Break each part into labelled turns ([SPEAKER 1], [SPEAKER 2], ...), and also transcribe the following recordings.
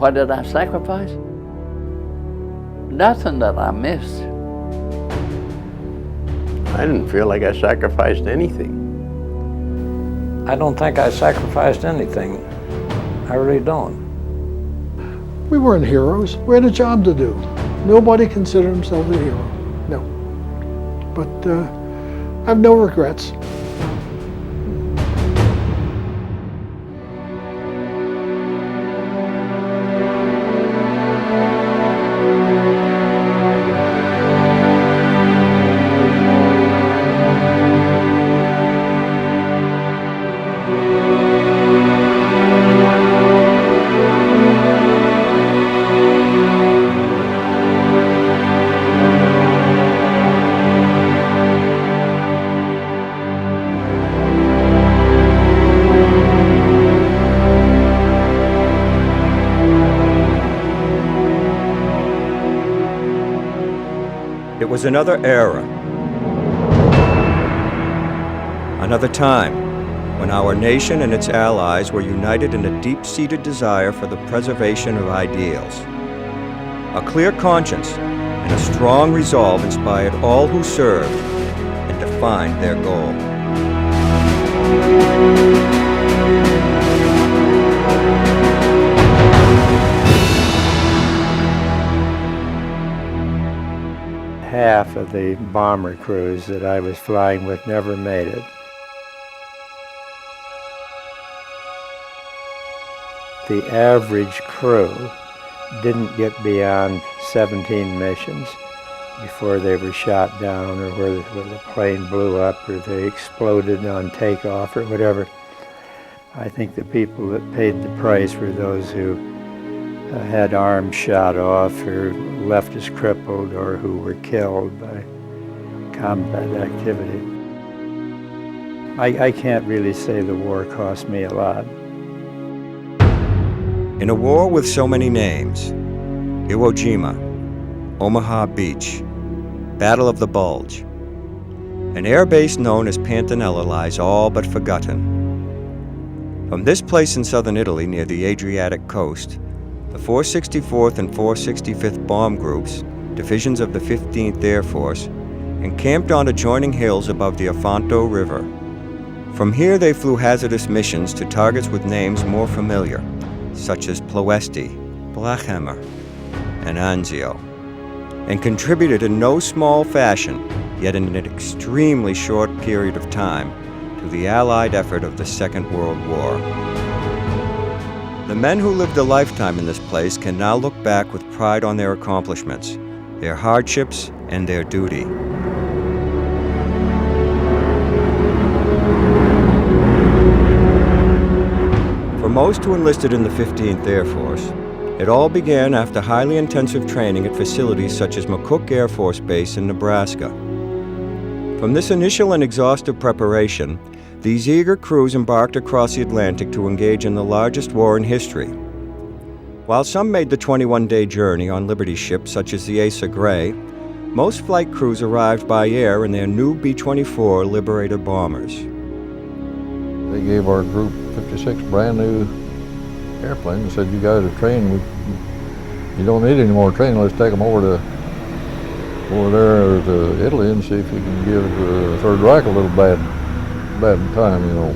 [SPEAKER 1] What did I sacrifice? Nothing that I missed.
[SPEAKER 2] I didn't feel like I sacrificed anything.
[SPEAKER 3] I don't think I sacrificed anything. I really don't.
[SPEAKER 4] We weren't heroes. We had a job to do. Nobody considered himself a hero. No. But I have no regrets.
[SPEAKER 5] It was another era, another time when our nation and its allies were united in a deep-seated desire for the preservation of ideals. A clear conscience and a strong resolve inspired all who served and defined their goal.
[SPEAKER 6] Half of the bomber crews that I was flying with never made it. The average crew didn't get beyond 17 missions before they were shot down, or where the plane blew up, or they exploded on takeoff, or whatever. I think the people that paid the price were those who had arms shot off, or left as crippled, or who were killed by combat activity. I can't really say the war cost me a lot.
[SPEAKER 5] In a war with so many names, Iwo Jima, Omaha Beach, Battle of the Bulge, an air base known as Pantanella lies all but forgotten. From this place in southern Italy near the Adriatic coast, the 464th and 465th Bomb Groups, divisions of the 15th Air Force, encamped on adjoining hills above the Afonto River. From here they flew hazardous missions to targets with names more familiar, such as Ploesti, Blachhammer, and Anzio, and contributed in no small fashion, yet in an extremely short period of time, to the Allied effort of the Second World War. The men who lived a lifetime in this place can now look back with pride on their accomplishments, their hardships, and their duty. For most who enlisted in the 15th Air Force, it all began after highly intensive training at facilities such as McCook Air Force Base in Nebraska. From this initial and exhaustive preparation, these eager crews embarked across the Atlantic to engage in the largest war in history. While some made the 21-day journey on Liberty ships such as the Asa Gray, most flight crews arrived by air in their new B-24 Liberator bombers.
[SPEAKER 7] They gave our group 56 brand new airplanes and said, "You guys are trained. You don't need any more training. Let's take them over there to Italy and see if you can give the Third Reich a little bad time, you know."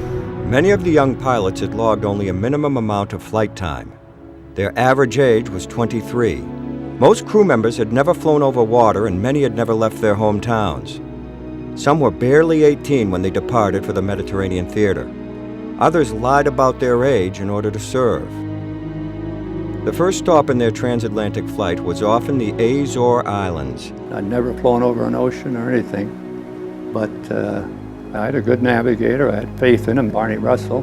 [SPEAKER 5] Many of the young pilots had logged only a minimum amount of flight time. Their average age was 23. Most crew members had never flown over water, and many had never left their hometowns. Some were barely 18 when they departed for the Mediterranean theater. Others lied about their age in order to serve. The first stop in their transatlantic flight was often the Azore Islands.
[SPEAKER 8] I'd never flown over an ocean or anything, but I had a good navigator. I had faith in him, Barney Russell.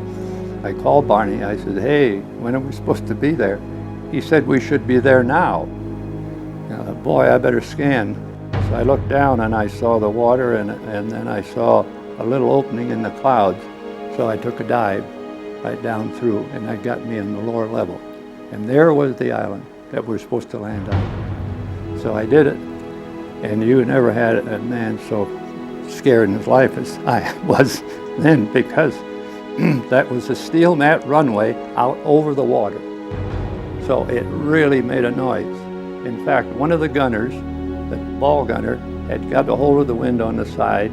[SPEAKER 8] I called Barney. I said, "Hey, when are we supposed to be there?" He said, "We should be there now." Boy, I better scan. So I looked down and I saw the water, and then I saw a little opening in the clouds. So I took a dive right down through, and that got me in the lower level. And there was the island that we're supposed to land on. So I did it, and you never had a man so scared in his life as I was then, because that was a steel mat runway out over the water. So it really made a noise. In fact, one of the gunners, the ball gunner, had got a hold of the window on the side.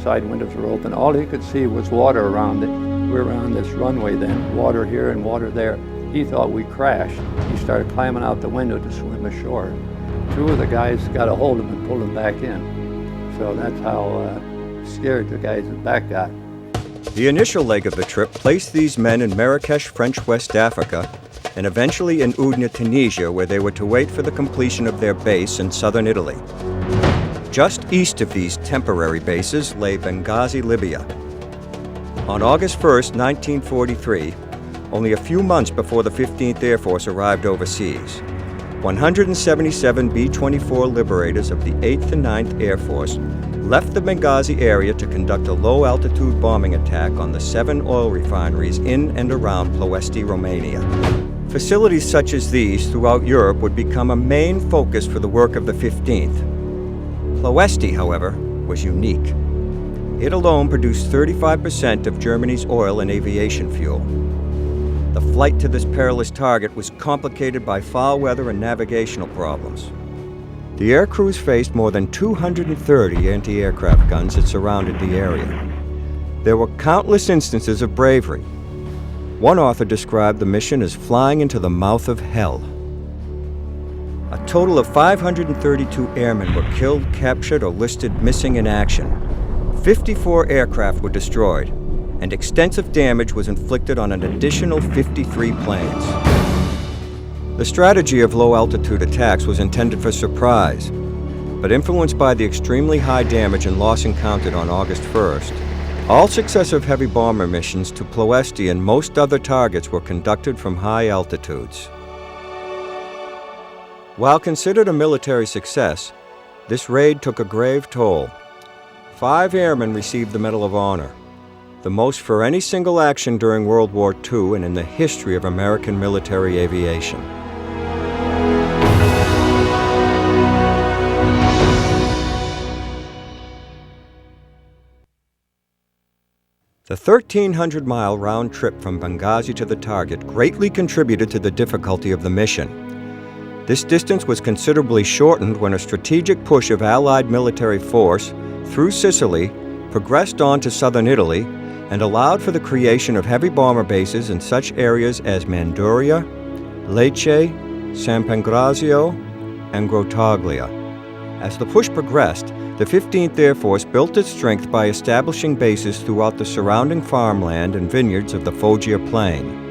[SPEAKER 8] Side windows were open. All he could see was water around it. We were on this runway then, water here and water there. He thought we crashed. He started climbing out the window to swim ashore. Two of the guys got a hold of him and pulled him back in. So that's how scared the guys in the back got.
[SPEAKER 5] The initial leg of the trip placed these men in Marrakesh, French West Africa, and eventually in Udine, Tunisia, where they were to wait for the completion of their base in southern Italy. Just east of these temporary bases lay Benghazi, Libya. On August 1st, 1943, only a few months before the 15th Air Force arrived overseas, 177 B-24 Liberators of the 8th and 9th Air Force left the Benghazi area to conduct a low-altitude bombing attack on the 7 oil refineries in and around Ploiești, Romania. Facilities such as these throughout Europe would become a main focus for the work of the 15th. Ploiești, however, was unique. It alone produced 35% of Germany's oil and aviation fuel. The flight to this perilous target was complicated by foul weather and navigational problems. The air crews faced more than 230 anti-aircraft guns that surrounded the area. There were countless instances of bravery. One author described the mission as flying into the mouth of hell. A total of 532 airmen were killed, captured, or listed missing in action. 54 aircraft were destroyed, and extensive damage was inflicted on an additional 53 planes. The strategy of low-altitude attacks was intended for surprise, but influenced by the extremely high damage and loss encountered on August 1st, all successive heavy bomber missions to Ploiești and most other targets were conducted from high altitudes. While considered a military success, this raid took a grave toll. 5 airmen received the Medal of Honor, the most for any single action during World War II and in the history of American military aviation. The 1,300-mile round trip from Benghazi to the target greatly contributed to the difficulty of the mission. This distance was considerably shortened when a strategic push of Allied military force through Sicily progressed on to southern Italy and allowed for the creation of heavy bomber bases in such areas as Manduria, Lecce, San Pangrazio, and Grottaglia. As the push progressed, the 15th Air Force built its strength by establishing bases throughout the surrounding farmland and vineyards of the Foggia Plain.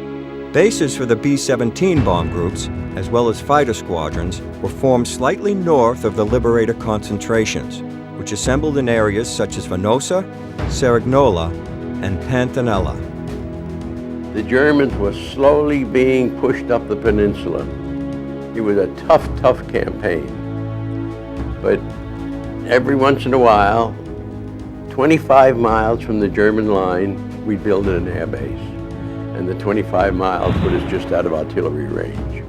[SPEAKER 5] Bases for the B-17 bomb groups, as well as fighter squadrons, were formed slightly north of the Liberator concentrations, which assembled in areas such as Venosa, Cerignola, and Pantanella.
[SPEAKER 2] The Germans were slowly being pushed up the peninsula. It was a tough campaign. But every once in a while, 25 miles from the German line, we'd build an air base. And the 25 miles put us just out of artillery range.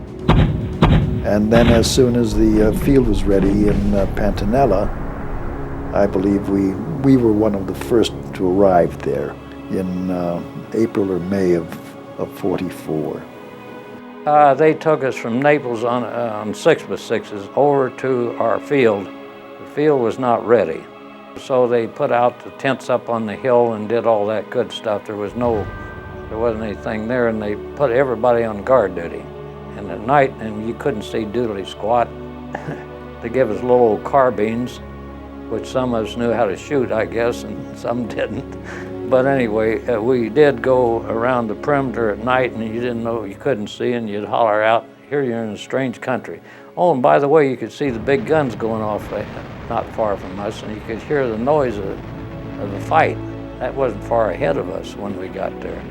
[SPEAKER 9] And then as soon as the field was ready in Pantanella, I believe we were one of the first to arrive there in April or May of '44.
[SPEAKER 3] They took us from Naples on 6x6s over to our field. The field was not ready. So they put out the tents up on the hill and did all that good stuff. There wasn't anything there, and they put everybody on guard duty. And at night, and you couldn't see doodly squat, they gave us little old carbines, which some of us knew how to shoot, I guess, and some didn't. But anyway, we did go around the perimeter at night, and you didn't know, you couldn't see, and you'd holler out, here you're in a strange country. Oh, and by the way, you could see the big guns going off not far from us, and you could hear the noise of the fight. That wasn't far ahead of us when we got there.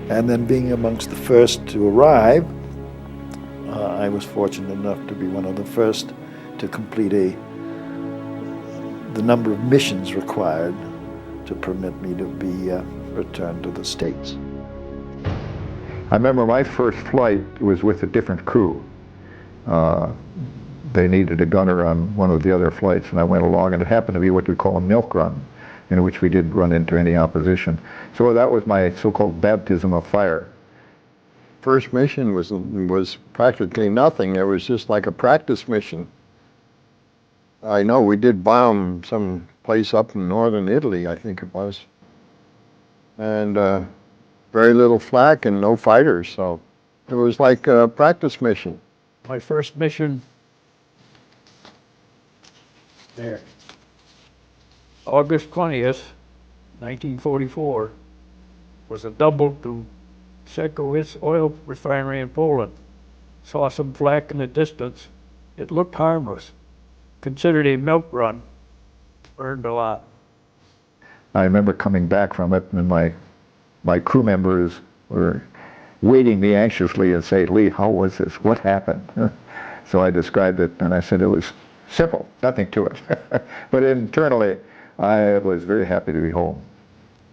[SPEAKER 9] And then being amongst the first to arrive, I was fortunate enough to be one of the first to complete the number of missions required to permit me to be returned to the States.
[SPEAKER 10] I remember my first flight was with a different crew. They needed a gunner on one of the other flights, and I went along, and it happened to be what we call a milk run, in which we didn't run into any opposition. So that was my so-called baptism of fire. first mission was practically nothing. It was just like a practice mission. I know we did bomb some place up in northern Italy, I think it was. And very little flak and no fighters, so it was like a practice mission.
[SPEAKER 11] My first mission there, August 20th, 1944, was a double to Sekowitz oil refinery in Poland. Saw some flak in the distance. It looked harmless. Considered a milk run. Learned a lot.
[SPEAKER 10] I remember coming back from it, and my crew members were waiting me anxiously and say, "Lee, how was this? What happened?" So I described it, and I said it was simple, nothing to it. But internally, I was very happy to be home,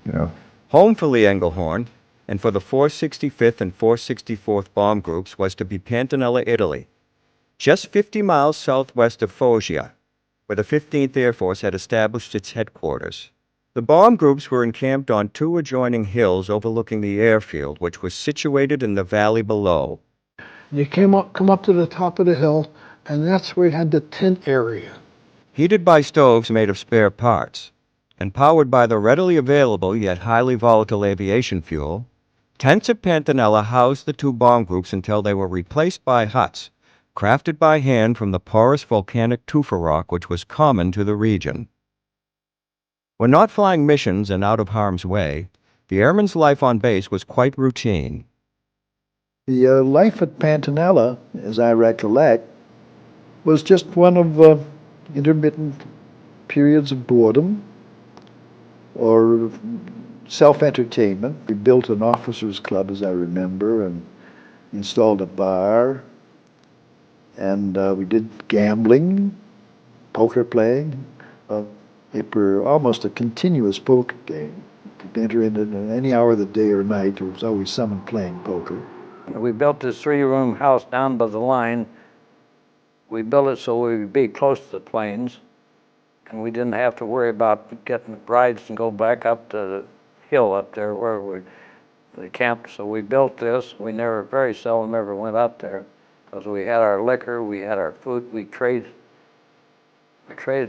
[SPEAKER 10] you know.
[SPEAKER 5] Home for Lee Engelhorn and for the 465th and 464th Bomb Groups was to be Pantanella, Italy, just 50 miles southwest of Foggia, where the 15th Air Force had established its headquarters. The bomb groups were encamped on 2 adjoining hills overlooking the airfield, which was situated in the valley below.
[SPEAKER 4] You come up to the top of the hill, and that's where you had the tent area.
[SPEAKER 5] Heated by stoves made of spare parts, and powered by the readily available yet highly volatile aviation fuel, tents at Pantanella housed the 2 bomb groups until they were replaced by huts, crafted by hand from the porous volcanic tufa rock which was common to the region. When not flying missions and out of harm's way, the airmen's life on base was quite routine.
[SPEAKER 9] The life at Pantanella, as I recollect, was just one of intermittent periods of boredom or self-entertainment. We built an officers' club, as I remember, and installed a bar, and we did gambling, poker playing. It were almost a continuous poker game. You could enter in at any hour of the day or night. There was always someone playing poker.
[SPEAKER 3] We built this 3-room house down by the line. We built it so we would be close to the planes, and we didn't have to worry about getting rides and go back up to the hill up there where we camped. So we built this. We very seldom ever went up there because we had our liquor, we had our food. We traded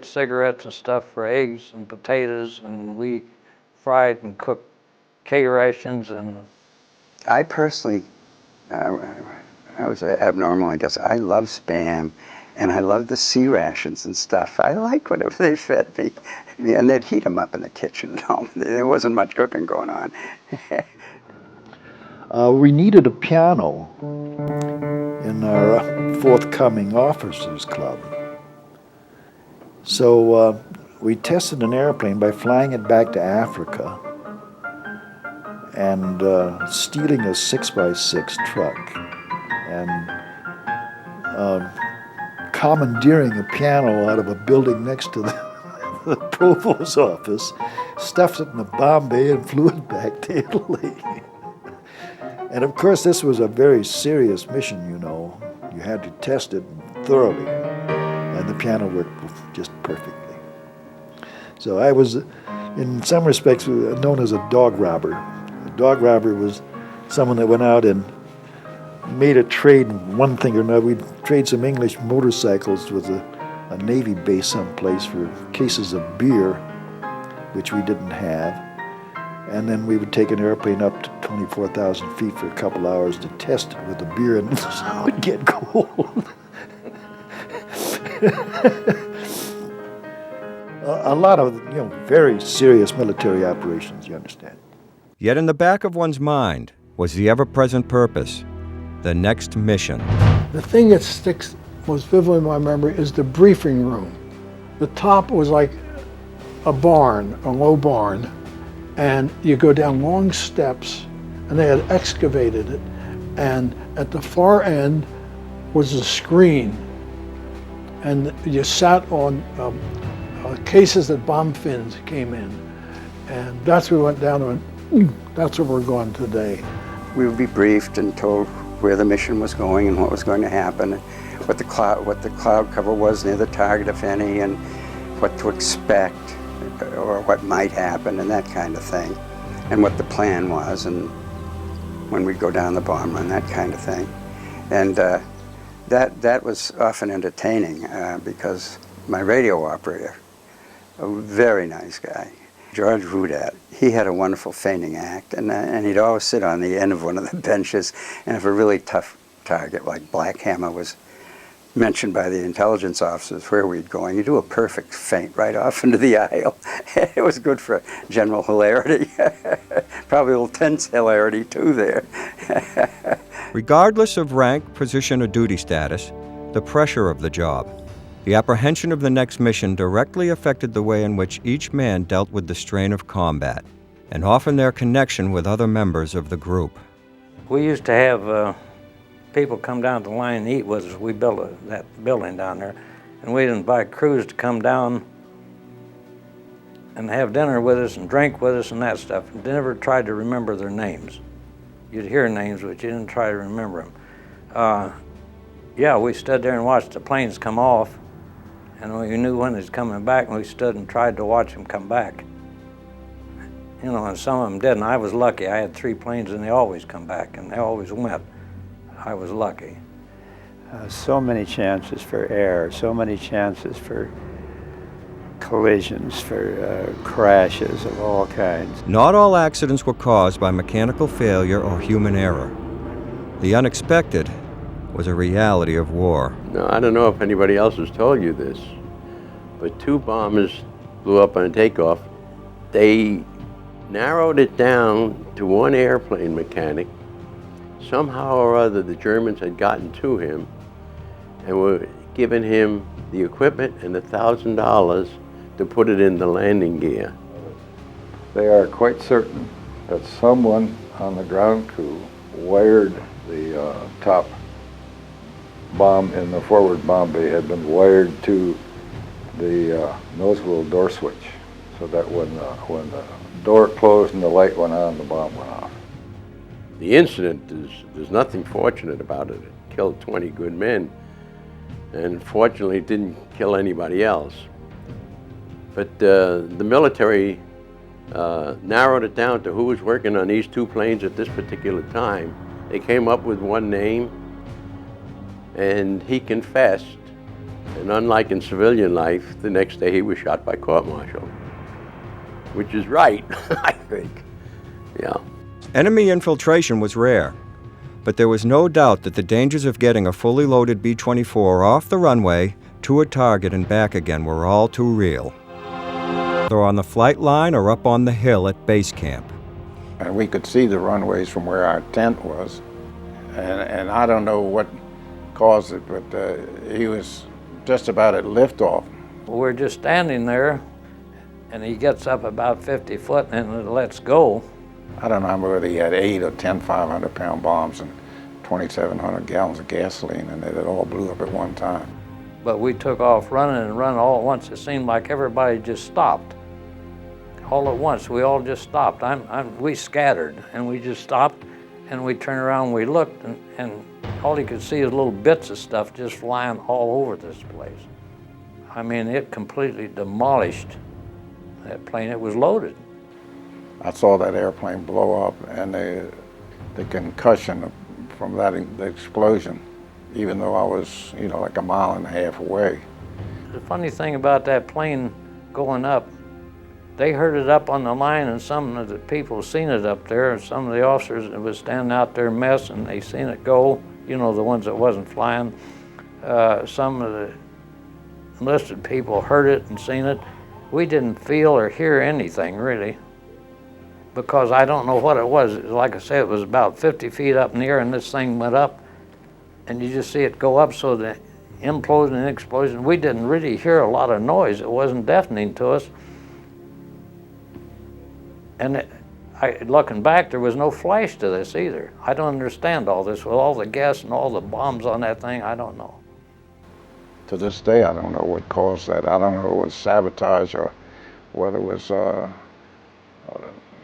[SPEAKER 3] cigarettes and stuff for eggs and potatoes, and we fried and cooked K rations. And
[SPEAKER 1] I personally, I was abnormal, I guess. I love Spam, and I love the C rations and stuff. I like whatever they fed me. And they'd heat them up in the kitchen at home. There wasn't much cooking going on.
[SPEAKER 9] We needed a piano in our forthcoming officers' club. So we tested an airplane by flying it back to Africa and stealing a 6x6 truck and commandeering a piano out of a building next to the provost's office, stuffed it in a bomb bay and flew it back to Italy. And of course this was a very serious mission, you know. You had to test it thoroughly, and the piano worked just perfectly. So I was, in some respects, known as a dog robber. A dog robber was someone that went out and made a trade, one thing or another. We'd trade some English motorcycles with a Navy base someplace for cases of beer, which we didn't have. And then we would take an airplane up to 24,000 feet for a couple hours to test it with the beer, and it would get cold. A lot of, very serious military operations, you understand.
[SPEAKER 5] Yet in the back of one's mind was the ever-present purpose, the next mission.
[SPEAKER 4] The thing that sticks most vividly in my memory is the briefing room. The top was like a barn, a low barn, and you go down long steps, and they had excavated it, and at the far end was a screen, and you sat on cases that bomb fins came in, and that's where we went down and went, that's where we're going today.
[SPEAKER 1] We would be briefed and told where the mission was going and what was going to happen, what the cloud cover was near the target, if any, and what to expect or what might happen and that kind of thing, and what the plan was. And when we'd go down the bomb run, that kind of thing. And that was often entertaining because my radio operator, a very nice guy, George Rudat, he had a wonderful feigning act, and he'd always sit on the end of one of the benches, and if a really tough target like Black Hammer was mentioned by the intelligence officers where we'd going, you do a perfect feint right off into the aisle. It was good for general hilarity. Probably a little tense hilarity too there.
[SPEAKER 5] Regardless of rank, position, or duty status, the pressure of the job, the apprehension of the next mission directly affected the way in which each man dealt with the strain of combat, and often their connection with other members of the group.
[SPEAKER 3] We used to have people come down to the line and eat with us. We built that building down there, and we'd invite crews to come down and have dinner with us and drink with us and that stuff. They never tried to remember their names. You'd hear names, but you didn't try to remember them. Yeah, we stood there and watched the planes come off, and we knew when they was coming back, and we stood and tried to watch them come back. You know, and some of them didn't. I was lucky. I had 3 planes, and they always come back, and they always went. I was lucky.
[SPEAKER 6] So many chances for error, so many chances for collisions, for crashes of all kinds.
[SPEAKER 5] Not all accidents were caused by mechanical failure or human error. The unexpected was a reality of war.
[SPEAKER 2] Now, I don't know if anybody else has told you this, but 2 bombers blew up on takeoff. They narrowed it down to 1 airplane mechanic. Somehow or other, the Germans had gotten to him and were giving him the equipment and $1,000 to put it in the landing gear.
[SPEAKER 10] They are quite certain that someone on the ground crew wired the top bomb in the forward bomb bay had been wired to the nose wheel door switch, so that when the door closed and the light went on, the bomb went off.
[SPEAKER 2] The incident, there's nothing fortunate about it. It killed 20 good men, and fortunately it didn't kill anybody else. But the military narrowed it down to who was working on these 2 planes at this particular time. They came up with 1 name, and he confessed. And unlike in civilian life, the next day he was shot by court-martial, which is right, I think. Yeah.
[SPEAKER 5] Enemy infiltration was rare, but there was no doubt that the dangers of getting a fully loaded B-24 off the runway to a target and back again were all too real. Whether on the flight line or up on the hill at base camp.
[SPEAKER 12] And we could see the runways from where our tent was, and I don't know what caused it, but he was just about at liftoff.
[SPEAKER 3] We're just standing there, and he gets up about 50 foot and it lets go.
[SPEAKER 12] I don't know whether he had 8 or 10 500-pound bombs and 2,700 gallons of gasoline, and it all blew up at one time.
[SPEAKER 3] But we took off running and running all at once. It seemed like everybody just stopped. All at once, we all just stopped. We scattered, and we just stopped, and we turned around and we looked, and all you could see is little bits of stuff just flying all over this place. I mean, it completely demolished that plane. It was loaded.
[SPEAKER 12] I saw that airplane blow up, and the concussion from that the explosion, even though I was, like a mile and a half away.
[SPEAKER 3] The funny thing about that plane going up, they heard it up on the line, and some of the people seen it up there, and some of the officers that was standing out there mess, and they seen it go, the ones that wasn't flying. Some of the enlisted people heard it and seen it. We didn't feel or hear anything, really, because I don't know what it was. Like I said, it was about 50 feet up in the air, and this thing went up, and you just see it go up, so the implosion and explosion, we didn't really hear a lot of noise. It wasn't deafening to us. And looking back, there was no flash to this either. I don't understand all this. With all the gas and all the bombs on that thing, I don't know.
[SPEAKER 12] To this day, I don't know what caused that. I don't know if it was sabotage or whether it was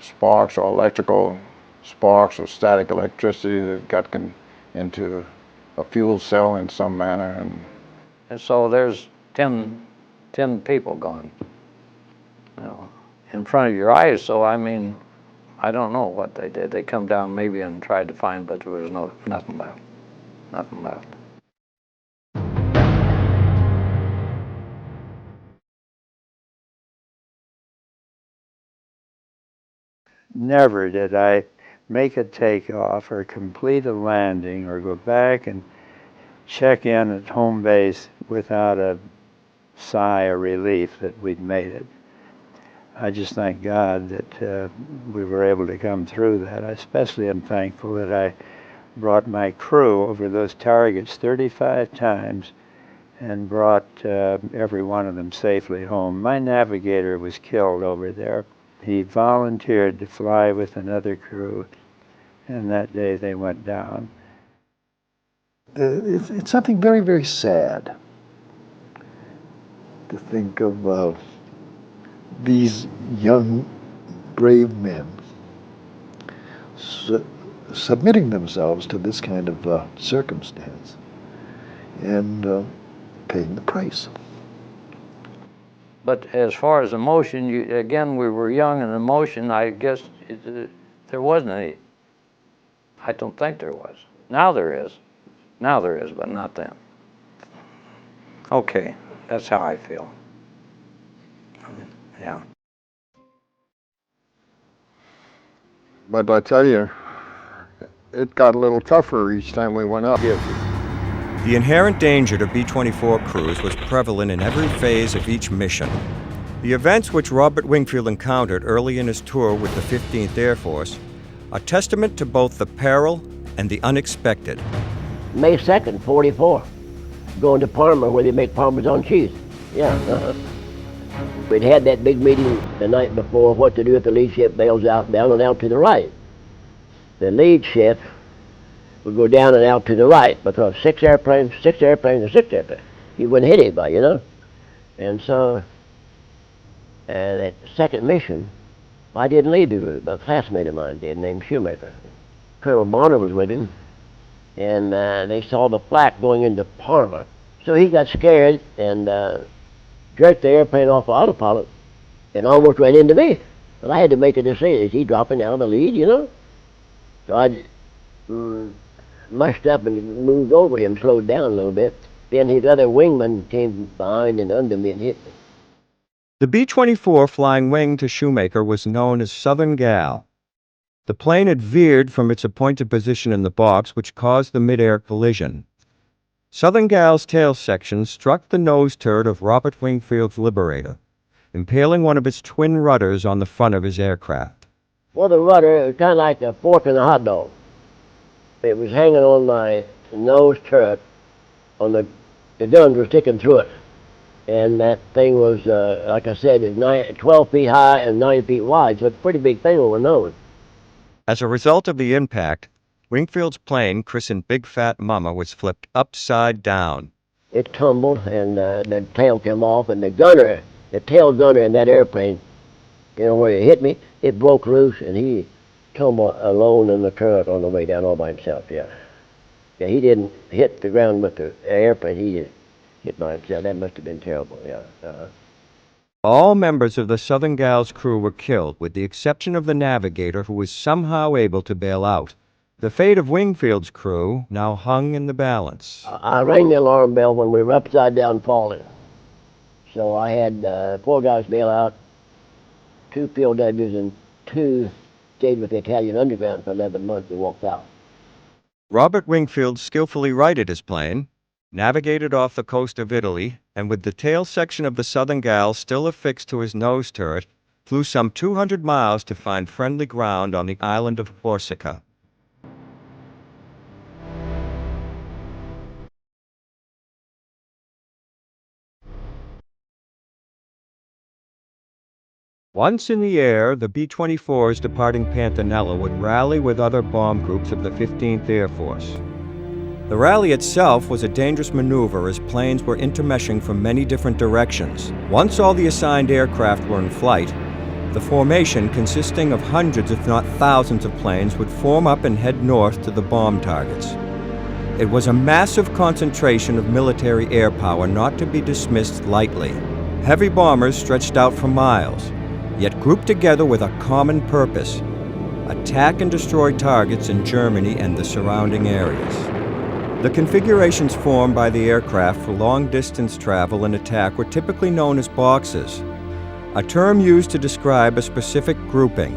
[SPEAKER 12] sparks or electrical sparks or static electricity that got into a fuel cell in some manner.
[SPEAKER 3] And so there's 10 people gone, in front of your eyes. So I mean, I don't know what they did. They come down maybe and tried to find, but there was nothing left. Nothing left.
[SPEAKER 6] Never did I make a takeoff or complete a landing or go back and check in at home base without a sigh of relief that we'd made it. I just thank God that we were able to come through that. I especially am thankful that I brought my crew over those targets 35 times and brought every one of them safely home. My navigator was killed over there. He volunteered to fly with another crew, and that day they went down.
[SPEAKER 9] It's something very, very sad to think of these young, brave men submitting themselves to this kind of circumstance and paying the price.
[SPEAKER 3] But as far as emotion, again, we were young, and emotion, I guess there wasn't any. I don't think there was. Now there is. Now there is, but not then. Okay, that's how I feel. Yeah.
[SPEAKER 12] But I tell you, it got a little tougher each time we went up.
[SPEAKER 5] The inherent danger to B-24 crews was prevalent in every phase of each mission. The events which Robert Wingfield encountered early in his tour with the 15th Air Force are testament to both the peril and the unexpected.
[SPEAKER 13] May 2nd, 44, going to Parma where they make Parmesan cheese. Yeah, We'd had that big meeting the night before, what to do if the lead ship bails out, down and out to the right. The lead ship would go down and out to the right, because six airplanes, he wouldn't hit anybody, you know? And so, that second mission, I didn't lead the route, but a classmate of mine did, named Shoemaker. Colonel Bonner was with him, and they saw the flak going into Parma. So he got scared and jerked the airplane off autopilot and almost ran into me. But I had to make a decision. Is he dropping out of the lead, you know? So I mushed up and moved over him, slowed down a little bit. Then his other wingman came behind and under me and hit me.
[SPEAKER 5] The B-24 flying wing to Shoemaker was known as Southern Gal. The plane had veered from its appointed position in the box, which caused the mid-air collision. Southern Gal's tail section struck the nose turret of Robert Wingfield's Liberator, impaling one of its twin rudders on the front of his aircraft.
[SPEAKER 13] Well, the rudder was kind of like a fork in a hot dog. It was hanging on my nose turret, on the guns were sticking through it. And that thing was, like I said, 12 feet high and 9 feet wide, so it's a pretty big thing on the nose.
[SPEAKER 5] As a result of the impact, Wingfield's plane, christened Big Fat Mama, was flipped upside down.
[SPEAKER 13] It tumbled, and the tail came off, and the tail gunner in that airplane, you know, where it hit me, it broke loose, and he tumbled alone in the turret on the way down all by himself, yeah. Yeah, he didn't hit the ground with the airplane, he just hit by himself. That must have been terrible, yeah.
[SPEAKER 5] All members of the Southern Gal's crew were killed, with the exception of the navigator, who was somehow able to bail out. The fate of Wingfield's crew now hung in the balance.
[SPEAKER 13] I rang the alarm bell when we were upside down falling. So I had 4 guys bail out, 2 POWs, and 2 stayed with the Italian Underground for 11 months and walked out.
[SPEAKER 5] Robert Wingfield skillfully righted his plane, navigated off the coast of Italy, and with the tail section of the Southern Gal still affixed to his nose turret, flew some 200 miles to find friendly ground on the island of Corsica. Once in the air, the B-24s departing Pantanella would rally with other bomb groups of the 15th Air Force. The rally itself was a dangerous maneuver as planes were intermeshing from many different directions. Once all the assigned aircraft were in flight, the formation, consisting of hundreds if not thousands of planes, would form up and head north to the bomb targets. It was a massive concentration of military air power not to be dismissed lightly. Heavy bombers stretched out for miles, yet grouped together with a common purpose: attack and destroy targets in Germany and the surrounding areas. The configurations formed by the aircraft for long-distance travel and attack were typically known as boxes, a term used to describe a specific grouping.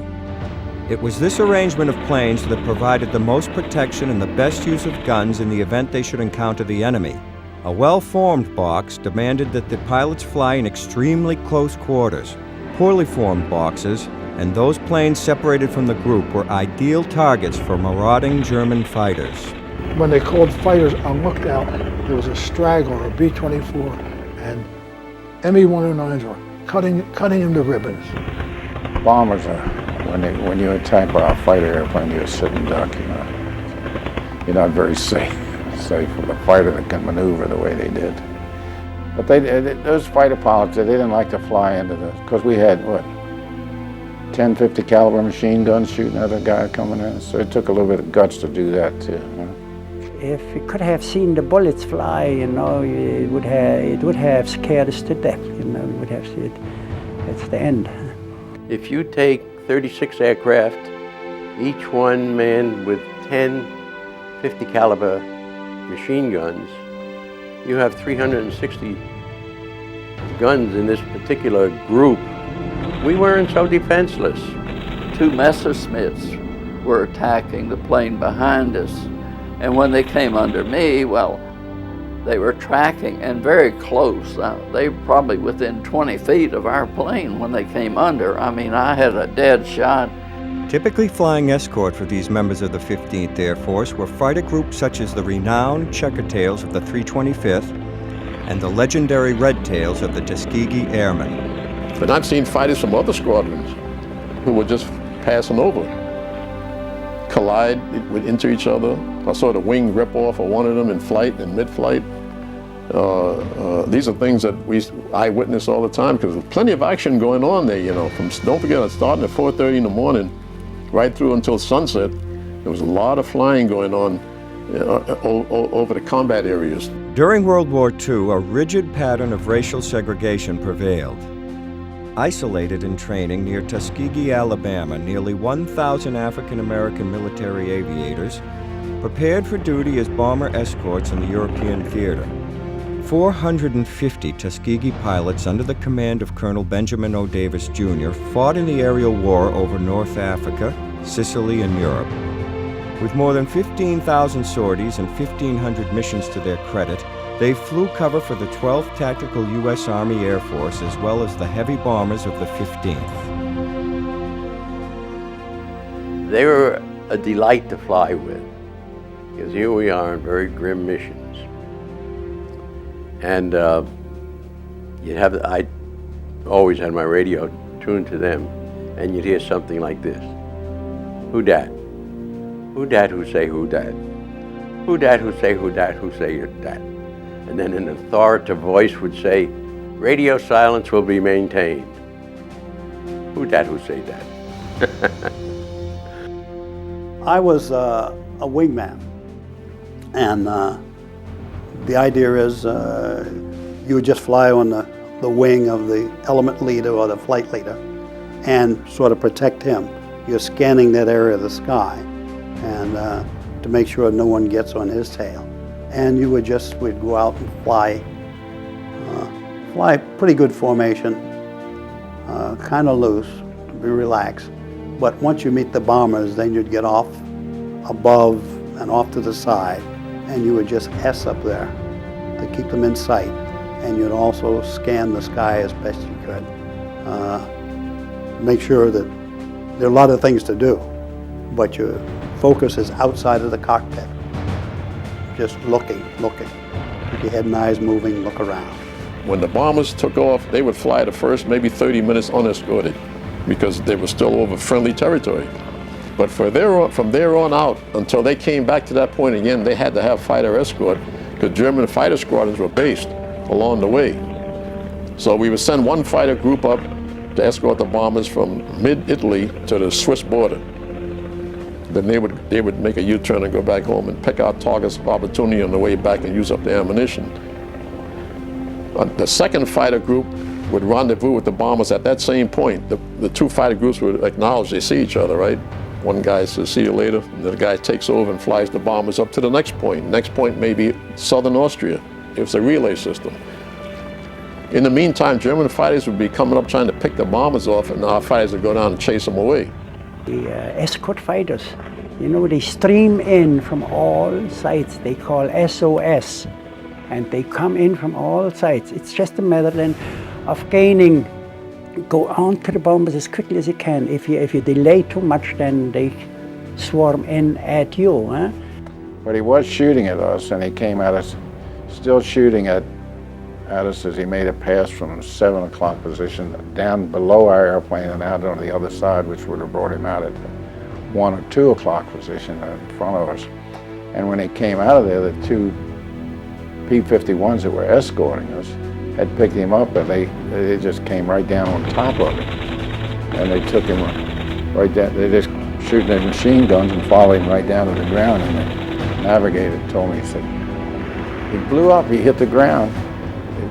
[SPEAKER 5] It was this arrangement of planes that provided the most protection and the best use of guns in the event they should encounter the enemy. A well-formed box demanded that the pilots fly in extremely close quarters. Poorly formed boxes, and those planes separated from the group, were ideal targets for marauding German fighters.
[SPEAKER 4] When they called fighters, I looked out, there was a straggler, a B-24, and Me-109s were cutting him to ribbons.
[SPEAKER 12] Bombers are, when you attack by a fighter airplane, you're a sitting duck, you know. You're not very safe for the fighter that can maneuver the way they did. But those fighter pilots, they didn't like to fly into because we had, what, 10, 50 caliber machine guns shooting at a guy coming in. So it took a little bit of guts to do that too. You know?
[SPEAKER 14] If we could have seen the bullets fly, you know, it would have scared us to death. You know, we would have said, that's the end.
[SPEAKER 2] If you take 36 aircraft, each one manned with 10 50 caliber machine guns, you have 360 guns in this particular group. We weren't so defenseless.
[SPEAKER 15] 2 Messerschmitts were attacking the plane behind us. And when they came under me, well, they were tracking and very close. They were probably within 20 feet of our plane when they came under. I mean, I had a dead shot.
[SPEAKER 5] Typically flying escort for these members of the 15th Air Force were fighter groups such as the renowned Checkertails of the 325th and the legendary Red Tails of the Tuskegee Airmen.
[SPEAKER 16] But I've seen fighters from other squadrons who were just passing over, collide into each other. I saw the wing rip off of one of them in flight, in mid-flight. These are things that I witness all the time because there's plenty of action going on there, you know. Don't forget, it's starting at 4:30 in the morning, right through until sunset. There was a lot of flying going on over the combat areas.
[SPEAKER 5] During World War II, a rigid pattern of racial segregation prevailed. Isolated in training near Tuskegee, Alabama, nearly 1,000 African-American military aviators prepared for duty as bomber escorts in the European theater. 450 Tuskegee pilots under the command of Colonel Benjamin O. Davis, Jr. fought in the aerial war over North Africa, Sicily, and Europe. With more than 15,000 sorties and 1,500 missions to their credit, they flew cover for the 12th Tactical U.S. Army Air Force as well as the heavy bombers of the 15th.
[SPEAKER 2] They were a delight to fly with, because here we are on very grim missions. And I always had my radio tuned to them, and you'd hear something like this. Who dat? Who dat who say who dat? Who dat who say who dat who say dat? And then an authoritative voice would say, radio silence will be maintained. Who dat who say that?
[SPEAKER 17] I was a wingman, and the idea is you would just fly on the wing of the element leader or the flight leader and sort of protect him. You're scanning that area of the sky and to make sure no one gets on his tail. And you would we'd go out and fly pretty good formation, kind of loose, be relaxed. But once you meet the bombers, then you'd get off above and off to the side, and you would just S up there to keep them in sight. And you'd also scan the sky as best you could. Make sure that there are a lot of things to do, but your focus is outside of the cockpit. Just looking. Keep your head and eyes moving, look around.
[SPEAKER 16] When the bombers took off, they would fly the first maybe 30 minutes unescorted because they were still over friendly territory. But from there on out, until they came back to that point again, they had to have fighter escort because German fighter squadrons were based along the way. So we would send one fighter group up to escort the bombers from mid-Italy to the Swiss border. Then they would make a U-turn and go back home and pick out targets of opportunity on the way back and use up the ammunition. The second fighter group would rendezvous with the bombers at that same point. The two fighter groups would acknowledge they see each other, right? One guy says, see you later. And the guy takes over and flies the bombers up to the next point. Next point may be southern Austria. It's a relay system. In the meantime, German fighters would be coming up trying to pick the bombers off, and our fighters would go down and chase them away.
[SPEAKER 14] The escort fighters, you know, they stream in from all sides. They call SOS, and they come in from all sides. It's just a matter then of gaining, go on to the bombers as quickly as you can. If you delay too much, then they swarm in at you. Huh?
[SPEAKER 12] But he was shooting at us, and he came at us, still shooting at us as he made a pass from 7 o'clock position down below our airplane and out on the other side, which would have brought him out at 1 or 2 o'clock position in front of us. And when he came out of there, the two P-51s that were escorting us had picked him up, and they just came right down on top of him. And they took him right down, they just shooting their machine guns and followed him right down to the ground. And the navigator told me, he said, he blew up, he hit the ground.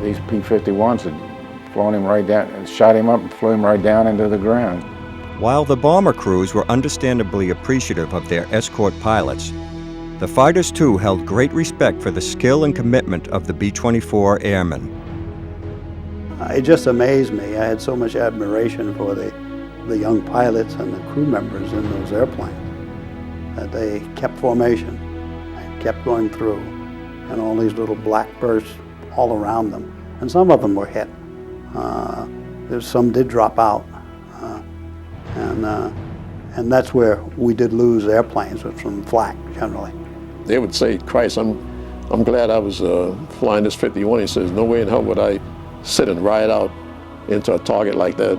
[SPEAKER 12] These P-51s had flown him right down and shot him up and flew him right down into the ground.
[SPEAKER 5] While the bomber crews were understandably appreciative of their escort pilots, the fighters too held great respect for the skill and commitment of the B-24 airmen.
[SPEAKER 17] It just amazed me. I had so much admiration for the young pilots and the crew members in those airplanes that they kept formation and kept going through, and all these little black bursts all around them. And some of them were hit. Some did drop out. And that's where we did lose airplanes, was from flak generally.
[SPEAKER 16] They would say, Christ, I'm glad I was flying this 51. He says, no way in hell would I sit and ride out into a target like that,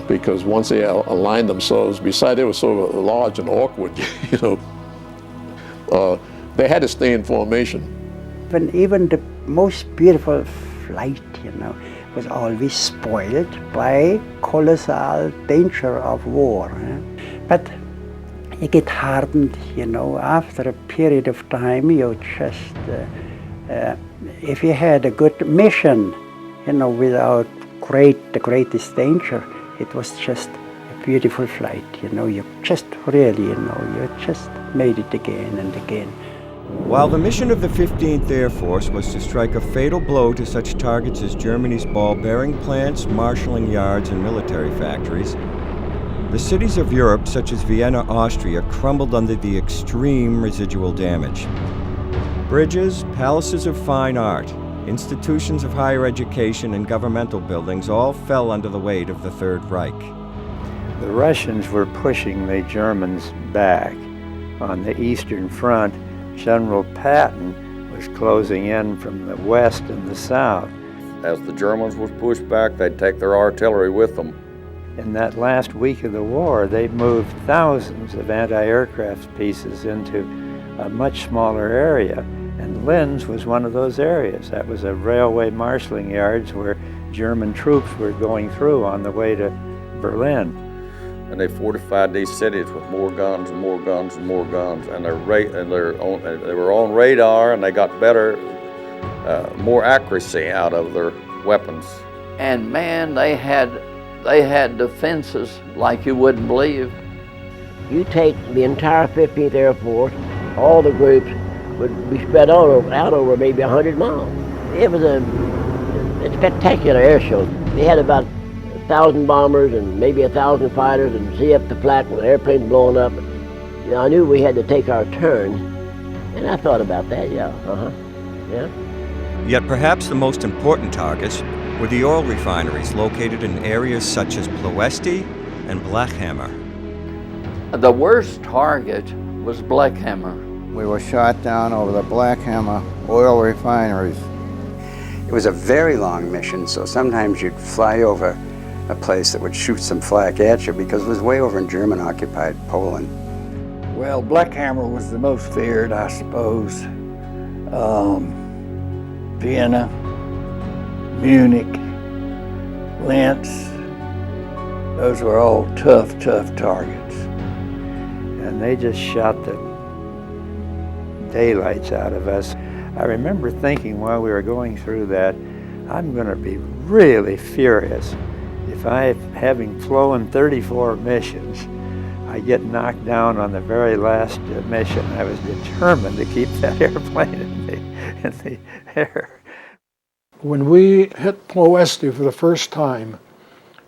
[SPEAKER 16] because once they aligned themselves, besides they were so large and awkward, you know, they had to stay in formation.
[SPEAKER 14] Even the most beautiful flight, you know, was always spoiled by colossal danger of war. But you get hardened, you know, after a period of time. You just, if you had a good mission, you know, without the greatest danger, it was just a beautiful flight, you know. You just really, you know, you just made it again and again.
[SPEAKER 5] While the mission of the 15th Air Force was to strike a fatal blow to such targets as Germany's ball-bearing plants, marshalling yards, and military factories, the cities of Europe, such as Vienna, Austria, crumbled under the extreme residual damage. Bridges, palaces of fine art, institutions of higher education, and governmental buildings all fell under the weight of the Third Reich.
[SPEAKER 6] The Russians were pushing the Germans back. On the Eastern Front, General Patton was closing in from the west and the south.
[SPEAKER 18] As the Germans would push back, they'd take their artillery with them.
[SPEAKER 6] In that last week of the war, they moved thousands of anti-aircraft pieces into a much smaller area, and Linz was one of those areas. That was a railway marshalling yards where German troops were going through on the way to Berlin.
[SPEAKER 18] And they fortified these cities with more guns and more guns and more guns, and they were on radar, and they got better, more accuracy out of their weapons.
[SPEAKER 15] And man, they had defenses like you wouldn't believe.
[SPEAKER 13] You take the entire 15th Air Force, all the groups would be spread out over maybe 100 miles. It was a spectacular air show. They had about 1,000 bombers and maybe 1,000 fighters, and see up the flak with airplanes blowing up. You know, I knew we had to take our turn, and I thought about that, yeah.
[SPEAKER 5] Yet perhaps the most important targets were the oil refineries located in areas such as Ploesti and Blachhammer.
[SPEAKER 15] The worst target was Blachhammer.
[SPEAKER 12] We were shot down over the Blachhammer oil refineries.
[SPEAKER 1] It was a very long mission, so sometimes you'd fly over a place that would shoot some flak at you because it was way over in German-occupied Poland.
[SPEAKER 19] Well, Blachhammer was the most feared, I suppose. Vienna, Munich, Linz, those were all tough targets.
[SPEAKER 6] And they just shot the daylights out of us. I remember thinking while we were going through that, I'm going to be really furious if having flown 34 missions, I I get knocked down on the very last mission. I was determined to keep that airplane in the air.
[SPEAKER 4] When we hit Ploesti for the first time,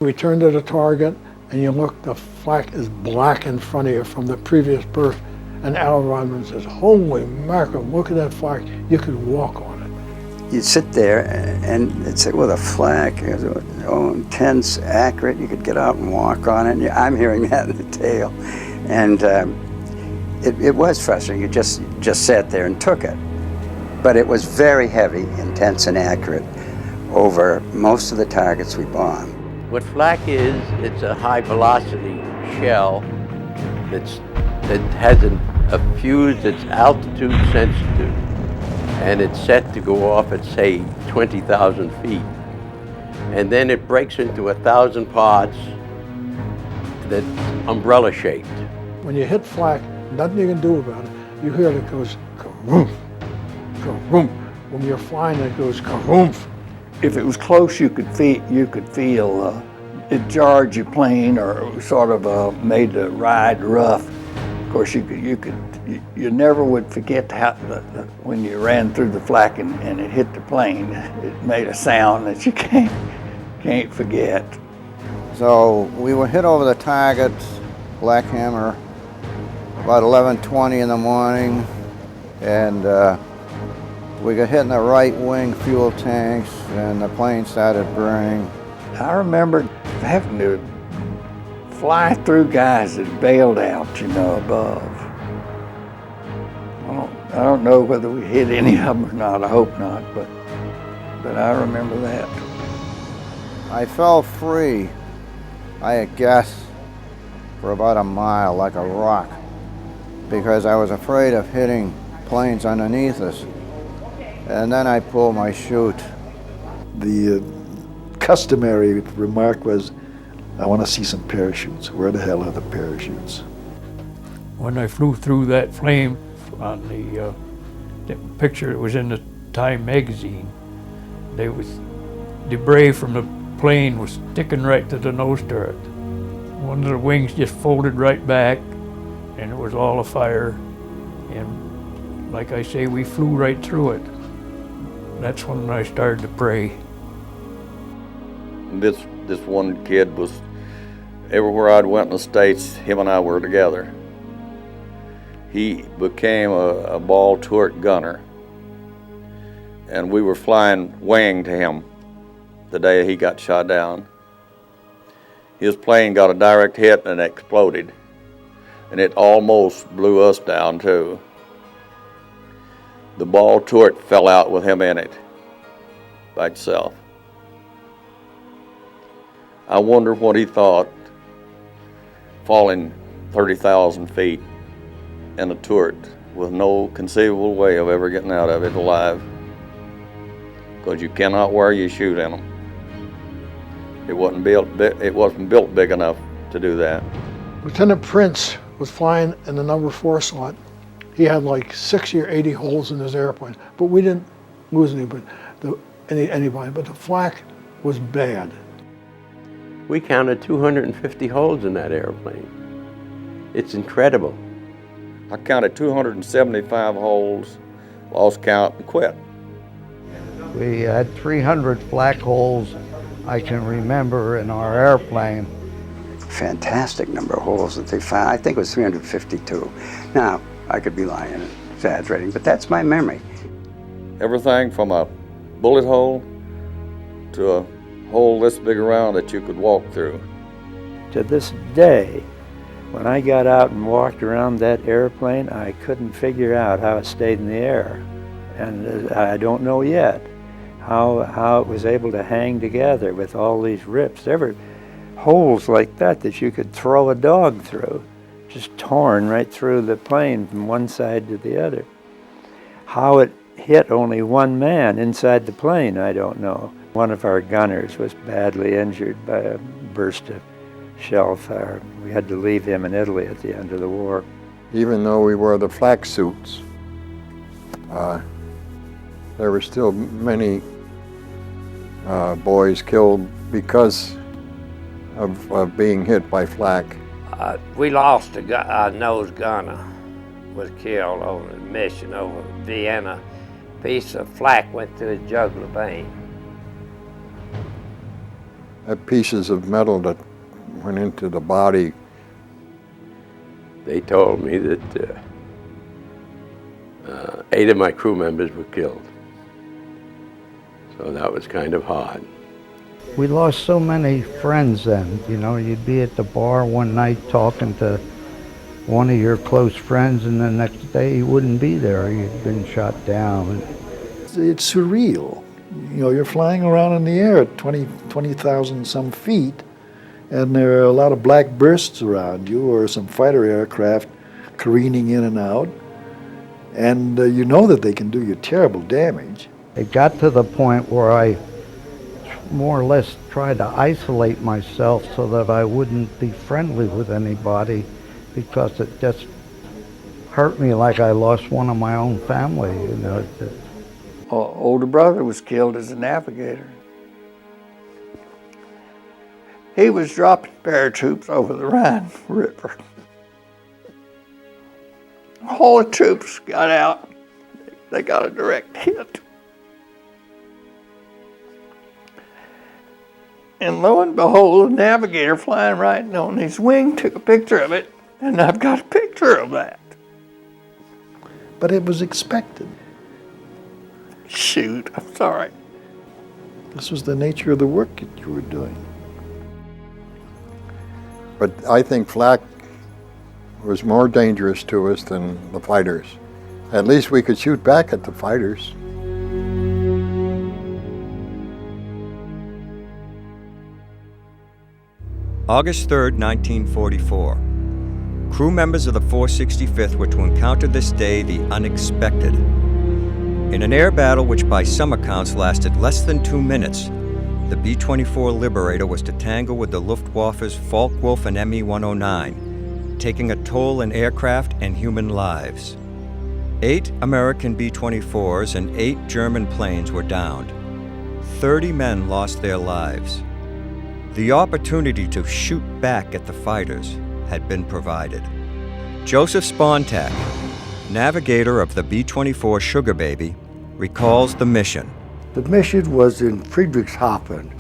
[SPEAKER 4] we turned to the target, and you look, the flak is black in front of you from the previous burst. And Al Rodman says, "Holy mackerel, look at that flak. You could walk on it."
[SPEAKER 1] You'd sit there and it'd say, well, the flak is intense, accurate. You could get out and walk on it. And I'm hearing that in the tail. And it was frustrating. You just sat there and took it. But it was very heavy, intense, and accurate over most of the targets we bombed.
[SPEAKER 2] What flak is, it's a high velocity shell that has a fuse that's altitude sensitive, and it's set to go off at, say, 20,000 feet. And then it breaks into 1,000 parts that's umbrella shaped.
[SPEAKER 4] When you hit flak, nothing you can do about it. You hear it goes ka-roomf, ka-roomf. When you're flying, it goes ka-roomf.
[SPEAKER 19] If it was close, you could feel it jarred your plane, or sort of made the ride rough. Of course, you never would forget how when you ran through the flak and it hit the plane, it made a sound that you can't forget.
[SPEAKER 20] So we were hit over the target, Black Hammer, about 11:20 in the morning, and we got hit in the right wing fuel tanks, and the plane started burning.
[SPEAKER 19] I remember having to fly through guys that bailed out, above. I don't know whether we hit any of them or not. I hope not, but I remember that.
[SPEAKER 20] I fell free, I guess, for about a mile like a rock, because I was afraid of hitting planes underneath us. And then I pulled my chute.
[SPEAKER 9] The customary remark was, "I want to see some parachutes. Where the hell are the parachutes?"
[SPEAKER 11] When I flew through that flame on the picture that was in the Time magazine, debris from the plane was sticking right to the nose turret. One of the wings just folded right back, and it was all afire. And like I say, we flew right through it. That's when I started to pray.
[SPEAKER 18] This one kid was, everywhere I'd went in the States, him and I were together. He became a ball turret gunner, and we were flying wing to him the day he got shot down. His plane got a direct hit and it exploded, and it almost blew us down too. The ball turret fell out with him in it by itself. I wonder what he thought, falling 30,000 feet in a turret with no conceivable way of ever getting out of it alive, because you cannot wear your chute in them. It wasn't built big enough to do that.
[SPEAKER 4] Lieutenant Prince was flying in the number 4 slot. He had like 60 or 80 holes in his airplane, but we didn't lose anybody. But the flak was bad.
[SPEAKER 2] We counted 250 holes in that airplane. It's incredible.
[SPEAKER 18] I counted 275 holes, lost count, and quit.
[SPEAKER 21] We had 300 flak holes I can remember in our airplane.
[SPEAKER 1] Fantastic number of holes that they found. I think it was 352. Now, I could be lying and exaggerating, but that's my memory.
[SPEAKER 18] Everything from a bullet hole to a hole this big around that you could walk through.
[SPEAKER 6] To this day, when I got out and walked around that airplane, I couldn't figure out how it stayed in the air. And I don't know yet how it was able to hang together with all these rips. There were holes like that you could throw a dog through, just torn right through the plane from one side to the other. How it hit only one man inside the plane, I don't know. One of our gunners was badly injured by a burst of shell fire. We had to leave him in Italy at the end of the war.
[SPEAKER 7] Even though we wore the flak suits, there were still many boys killed because of being hit by flak.
[SPEAKER 6] We lost a nose gunner, was killed over a mission over Vienna. A piece of flak went through his jugular vein.
[SPEAKER 7] Pieces of metal that went into the body.
[SPEAKER 2] They told me that 8 of my crew members were killed. So that was kind of hard.
[SPEAKER 21] We lost so many friends then. You know, you'd be at the bar one night talking to one of your close friends, and the next day he wouldn't be there. He'd been shot down.
[SPEAKER 9] It's surreal. You know, you're flying around in the air at 20,000 some feet, and there are a lot of black bursts around you, or some fighter aircraft careening in and out, and you know that they can do you terrible damage.
[SPEAKER 21] It got to the point where I more or less tried to isolate myself so that I wouldn't be friendly with anybody, because it just hurt me like I lost one of my own family, you know.
[SPEAKER 19] Older brother was killed as a navigator. He was dropping paratroops over the Rhine River. All the troops got out. They got a direct hit. And lo and behold, the navigator flying right on his wing took a picture of it, and I've got a picture of that.
[SPEAKER 9] But it was expected.
[SPEAKER 19] Shoot, I'm sorry.
[SPEAKER 9] This was the nature of the work that you were doing.
[SPEAKER 7] But I think flak was more dangerous to us than the fighters. At least we could shoot back at the fighters.
[SPEAKER 5] August 3rd, 1944. Crew members of the 465th were to encounter this day the unexpected. In an air battle which by some accounts lasted less than 2 minutes, the B-24 Liberator was to tangle with the Luftwaffe's Focke-Wulf and Me-109, taking a toll in aircraft and human lives. 8 American B-24s and 8 German planes were downed. 30 men lost their lives. The opportunity to shoot back at the fighters had been provided. Joseph Spontak, navigator of the B-24 Sugar Baby, recalls the mission.
[SPEAKER 8] The mission was in Friedrichshafen,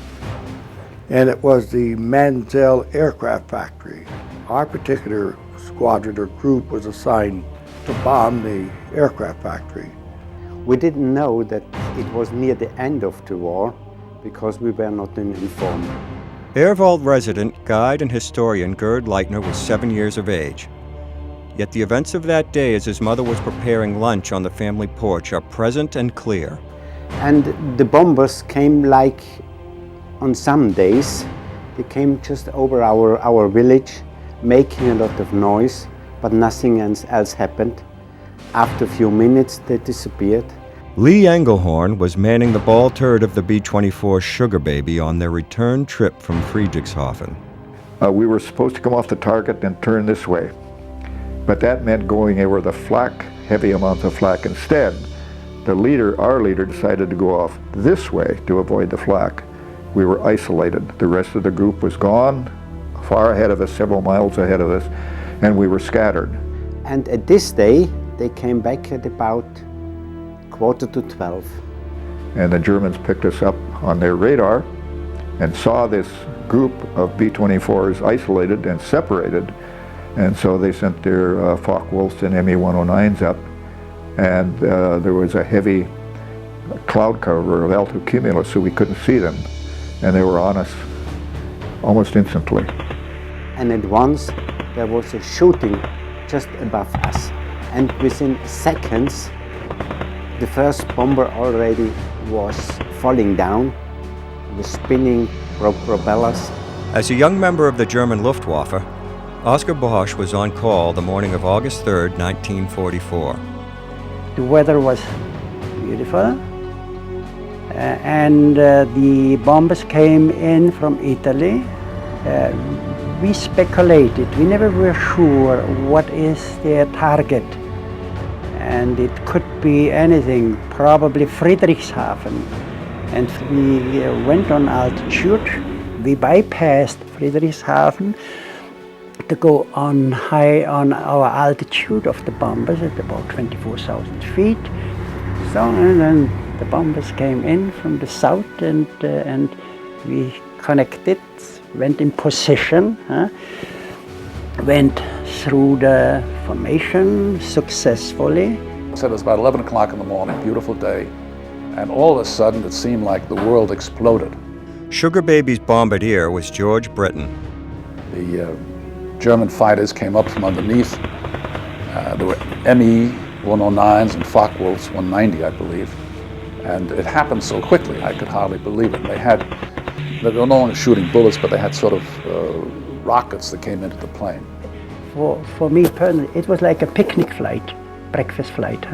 [SPEAKER 8] and it was the Mansell aircraft factory. Our particular squadron or group was assigned to bomb the aircraft factory.
[SPEAKER 22] We didn't know that it was near the end of the war because we were not informed.
[SPEAKER 5] Airwald resident, guide, and historian Gerd Leitner was 7 years of age. Yet the events of that day as his mother was preparing lunch on the family porch are present and clear.
[SPEAKER 22] And the bombers came like on some days. They came just over our village, making a lot of noise, but nothing else happened. After a few minutes, they disappeared.
[SPEAKER 5] Lee Engelhorn was manning the ball turret of the B-24 Sugar Baby on their return trip from Friedrichshafen.
[SPEAKER 10] We were supposed to come off the target and turn this way, but that meant going over the flak, heavy amounts of flak instead. Our leader decided to go off this way to avoid the flak. We were isolated. The rest of the group was gone, far ahead of us, several miles ahead of us, and we were scattered.
[SPEAKER 22] And at this day, they came back at about 11:45.
[SPEAKER 10] And the Germans picked us up on their radar and saw this group of B-24s isolated and separated. And so they sent their Focke-Wulfs and Me-109s up. And there was a heavy cloud cover of altocumulus, so we couldn't see them. And they were on us almost instantly.
[SPEAKER 22] And at once, there was a shooting just above us. And within seconds, the first bomber already was falling down, was spinning propellers.
[SPEAKER 5] As a young member of the German Luftwaffe, Oscar Bosch was on call the morning of August 3rd, 1944.
[SPEAKER 14] The weather was beautiful, and the bombers came in from Italy. We speculated, we never were sure what is their target. And it could be anything, probably Friedrichshafen. And we went on altitude. We bypassed Friedrichshafen. to go on high on our altitude of the bombers at about 24,000 feet. So, and then the bombers came in from the south, and we connected, went in position, went through the formation successfully.
[SPEAKER 3] So it was about 11 o'clock in the morning, beautiful day, and all of a sudden it seemed like the world exploded.
[SPEAKER 5] Sugar Baby's bombardier was George Britton.
[SPEAKER 3] The German fighters came up from underneath. There were Me-109s and Focke-Wulfs 190, I believe. And it happened so quickly, I could hardly believe it. They were no longer shooting bullets, but they had sort of rockets that came into the plane.
[SPEAKER 14] For me personally, it was like a picnic flight, breakfast flight,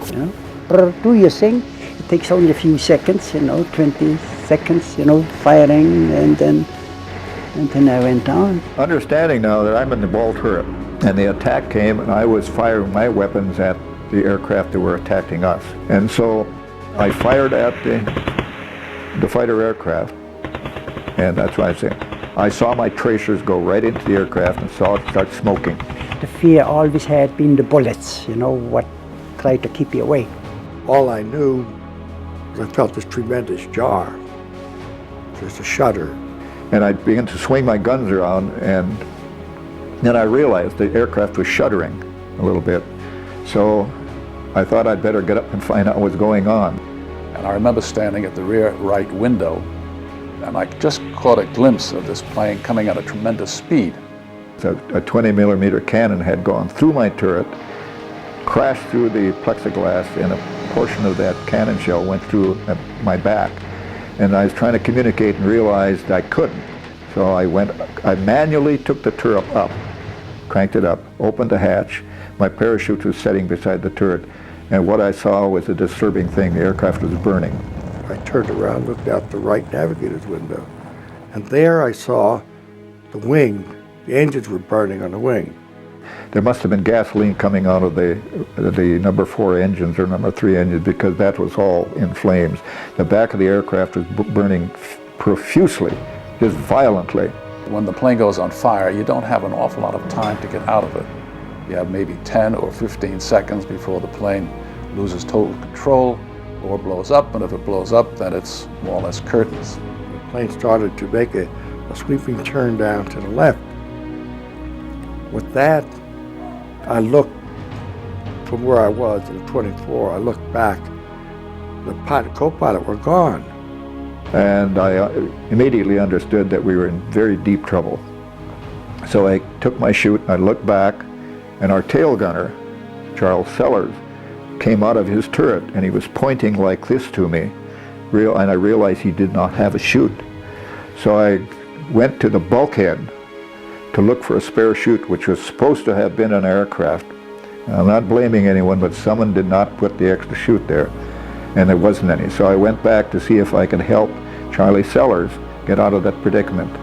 [SPEAKER 14] you know. Brr, do your thing. It takes only a few seconds, 20 seconds, firing, and then I went down.
[SPEAKER 10] Understanding now that I'm in the ball turret, and the attack came, and I was firing my weapons at the aircraft that were attacking us. And so I fired at the fighter aircraft, and that's why I say I saw my tracers go right into the aircraft and saw it start smoking.
[SPEAKER 14] The fear always had been the bullets, what tried to keep you away.
[SPEAKER 8] All I knew was I felt this tremendous jar, just a shudder.
[SPEAKER 10] And I began to swing my guns around, and then I realized the aircraft was shuddering a little bit. So I thought I'd better get up and find out what's going on.
[SPEAKER 3] And I remember standing at the rear right window, and I just caught a glimpse of this plane coming at a tremendous speed.
[SPEAKER 10] So a 20-millimeter cannon had gone through my turret, crashed through the plexiglass, and a portion of that cannon shell went through my back. And I was trying to communicate and realized I couldn't. So I manually took the turret up, cranked it up, opened the hatch. My parachute was setting beside the turret, and what I saw was a disturbing thing. The aircraft was burning.
[SPEAKER 8] I turned around, looked out the right navigator's window, and there I saw the wing. The engines were burning on the wing.
[SPEAKER 10] There must have been gasoline coming out of the number 4 engines or number 3 engines, because that was all in flames. The back of the aircraft was burning profusely, just violently.
[SPEAKER 3] When the plane goes on fire, you don't have an awful lot of time to get out of it. You have maybe 10 or 15 seconds before the plane loses total control or blows up, and if it blows up, then it's more or less curtains.
[SPEAKER 8] The plane started to make a sweeping turn down to the left. With that, I looked from where I was in the 24, I looked back. The pilot, co-pilot were gone.
[SPEAKER 10] And I immediately understood that we were in very deep trouble. So I took my chute, I looked back, and our tail gunner, Charles Sellers, came out of his turret, and he was pointing like this to me, and I realized he did not have a chute. So I went to the bulkhead to look for a spare chute, which was supposed to have been an aircraft. I'm not blaming anyone, but someone did not put the extra chute there, and there wasn't any. So I went back to see if I could help Charlie Sellers get out of that predicament.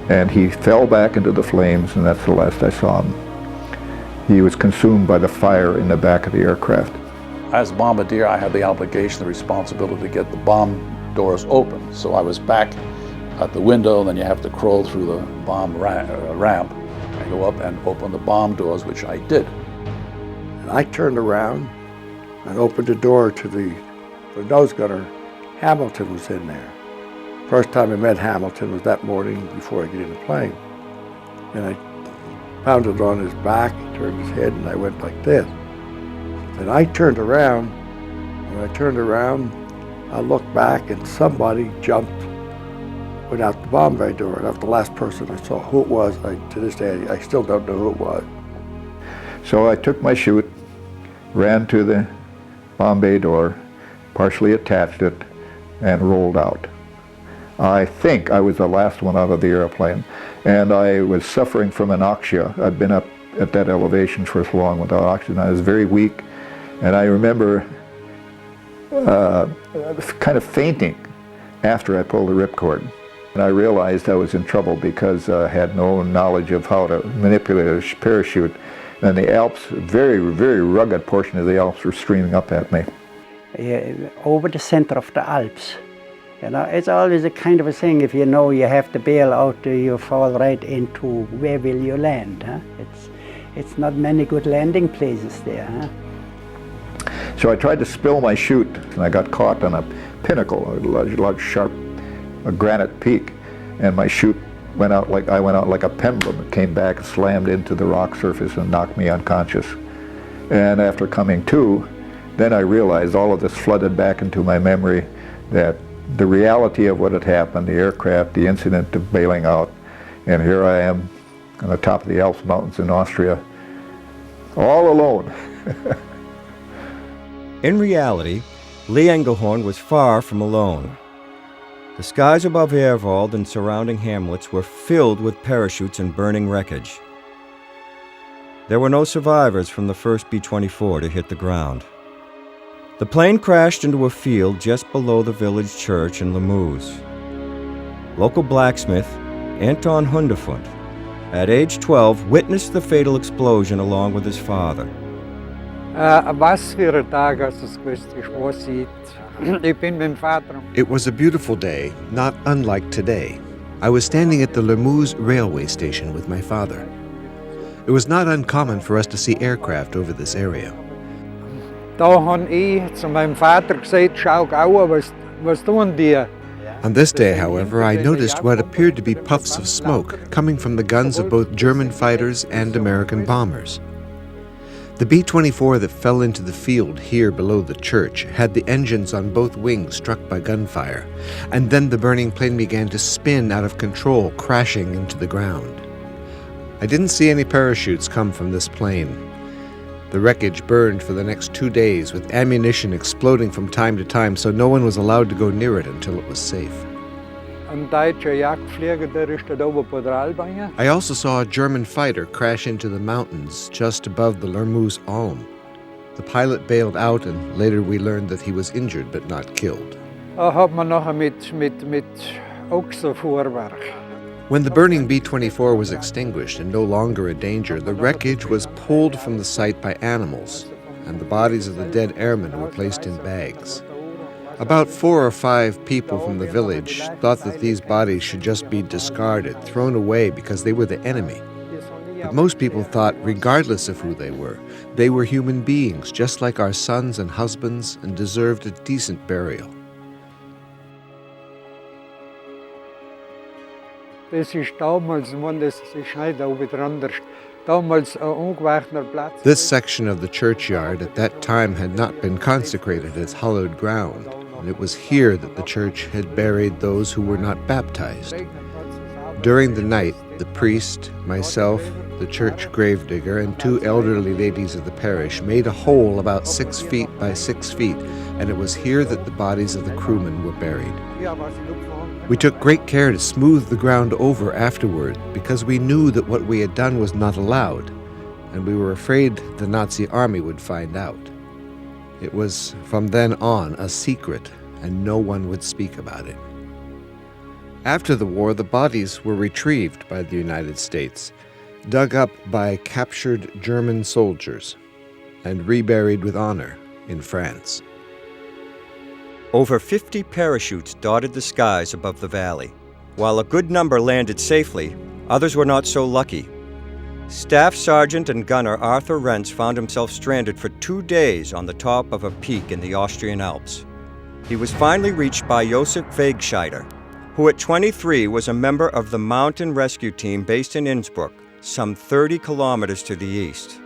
[SPEAKER 10] And he fell back into the flames, and that's the last I saw him. He was consumed by the fire in the back of the aircraft.
[SPEAKER 3] As bombardier, I had the obligation, the responsibility to get the bomb doors open. So I was back at the window, and then you have to crawl through the bomb ramp and go up and open the bomb doors, which I did.
[SPEAKER 8] And I turned around and opened the door to the nose gunner. Hamilton was in there. First time I met Hamilton was that morning before I get in the plane. And I pounded on his back, he turned his head, and I went like this. And I turned around. When I turned around, I looked back, and somebody jumped without the bomb bay door. That was the last person I saw. Who it was, to this day, I still don't know who it was.
[SPEAKER 10] So I took my chute, ran to the bomb bay door, partially attached it, and rolled out. I think I was the last one out of the airplane, and I was suffering from anoxia. I'd been up at that elevation for so long without oxygen. I was very weak, and I remember kind of fainting after I pulled the ripcord. And I realized I was in trouble because I had no knowledge of how to manipulate a parachute. And the Alps, very, very rugged portion of the Alps were streaming up at me.
[SPEAKER 14] Over the center of the Alps, You know, it's always a kind of a thing. If you know you have to bail out, you fall right into where will you land. Huh? It's not many good landing places there. Huh?
[SPEAKER 10] So I tried to spill my chute, and I got caught on a pinnacle, a large sharp granite peak, and my chute went out like a pendulum. It came back, slammed into the rock surface, and knocked me unconscious. And after coming to, then I realized all of this flooded back into my memory, that the reality of what had happened, the aircraft, the incident of bailing out, and here I am on the top of the Alps Mountains in Austria, all alone.
[SPEAKER 5] In reality, Lee Engelhorn was far from alone. The skies above Airwald and surrounding hamlets were filled with parachutes and burning wreckage. There were no survivors from the first B-24 to hit the ground. The plane crashed into a field just below the village church in Lemuz. Local blacksmith, Anton Hundefund, at age 12, witnessed the fatal explosion along with his father.
[SPEAKER 16] It was a beautiful day, not unlike today. I was standing at the Lemuz railway station with my father. It was not uncommon for us to see aircraft over this area.
[SPEAKER 17] On
[SPEAKER 16] this day, however, I noticed what appeared to be puffs of smoke coming from the guns of both German fighters and American bombers. The B-24 that fell into the field here below the church had the engines on both wings struck by gunfire, and then the burning plane began to spin out of control, crashing into the ground. I didn't see any parachutes come from this plane. The wreckage burned for the next 2 days, with ammunition exploding from time to time, so no one was allowed to go near it until it was safe. I also saw a German fighter crash into the mountains just above the Lemuz Alm. The pilot bailed out, and later we learned that he was injured but not killed. When the burning B-24 was extinguished and no longer a danger, the wreckage was pulled from the site by animals, and the bodies of the dead airmen were placed in bags. About 4 or 5 people from the village thought that these bodies should just be discarded, thrown away because they were the enemy. But most people thought, regardless of who they were human beings, just like our sons and husbands, and deserved a decent burial. This section of the churchyard at that time had not been consecrated as hallowed ground, and it was here that the church had buried those who were not baptized. During the night, the priest, myself, the church gravedigger, and 2 elderly ladies of the parish made a hole about 6 feet by 6 feet, and it was here that the bodies of the crewmen were buried. We took great care to smooth the ground over afterward, because we knew that what we had done was not allowed, and we were afraid the Nazi army would find out. It was from then on a secret, and no one would speak about it. After the war, the bodies were retrieved by the United States, dug up by captured German soldiers, and reburied with honor in France.
[SPEAKER 5] Over 50 parachutes dotted the skies above the valley. While a good number landed safely, others were not so lucky. Staff Sergeant and Gunner Arthur Rentz found himself stranded for 2 days on the top of a peak in the Austrian Alps. He was finally reached by Josef Wegscheider, who at 23 was a member of the mountain rescue team based in Innsbruck, some 30 kilometers to the east.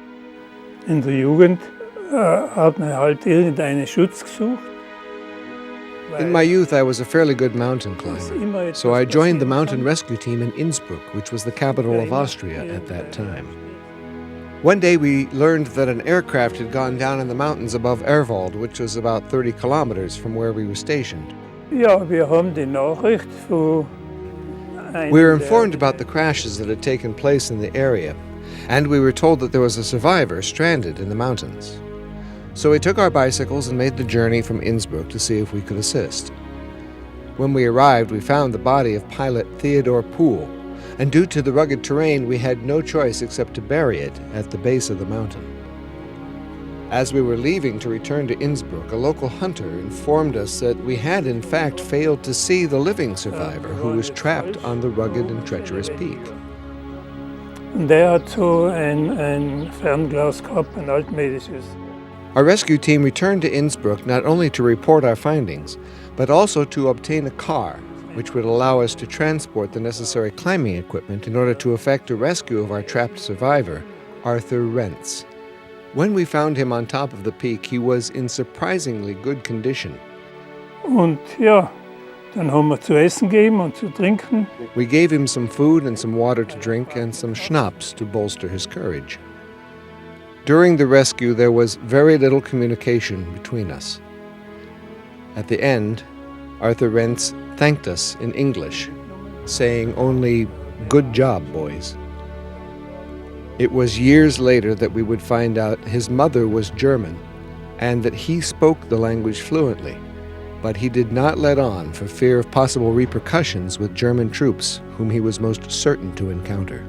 [SPEAKER 11] In der Jugend hat man halt irgendeinen Schutz gesucht.
[SPEAKER 16] In my youth, I was a fairly good mountain climber, so I joined the mountain rescue team in Innsbruck, which was the capital of Austria at that time. One day we learned that an aircraft had gone down in the mountains above Airwald, which was about 30 kilometers from where we were stationed.
[SPEAKER 11] Ja, wir haben die Nachricht von
[SPEAKER 16] We were informed about the crashes that had taken place in the area, and we were told that there was a survivor stranded in the mountains. So we took our bicycles and made the journey from Innsbruck to see if we could assist. When we arrived, we found the body of pilot Theodor Poole, and due to the rugged terrain, we had no choice except to bury it at the base of the mountain. As we were leaving to return to Innsbruck, a local hunter informed us that we had in fact failed to see the living survivor who was trapped on the rugged and treacherous peak.
[SPEAKER 11] Der hat so ein Fernglas gehabt, ein altmodisches.
[SPEAKER 16] Our rescue team returned to Innsbruck not only to report our findings, but also to obtain a car, which would allow us to transport the necessary climbing equipment in order to effect a rescue of our trapped survivor, Arthur Rentz. When we found him on top of the peak, he was in surprisingly good condition.
[SPEAKER 11] Und ja, dann haben wir zu essen gegeben und zu trinken.
[SPEAKER 16] We gave him some food and some water to drink and some schnapps to bolster his courage. During the rescue, there was very little communication between us. At the end, Arthur Rentz thanked us in English, saying only, "Good job, boys." It was years later that we would find out his mother was German and that he spoke the language fluently, but he did not let on for fear of possible repercussions with German troops whom he was most certain to encounter.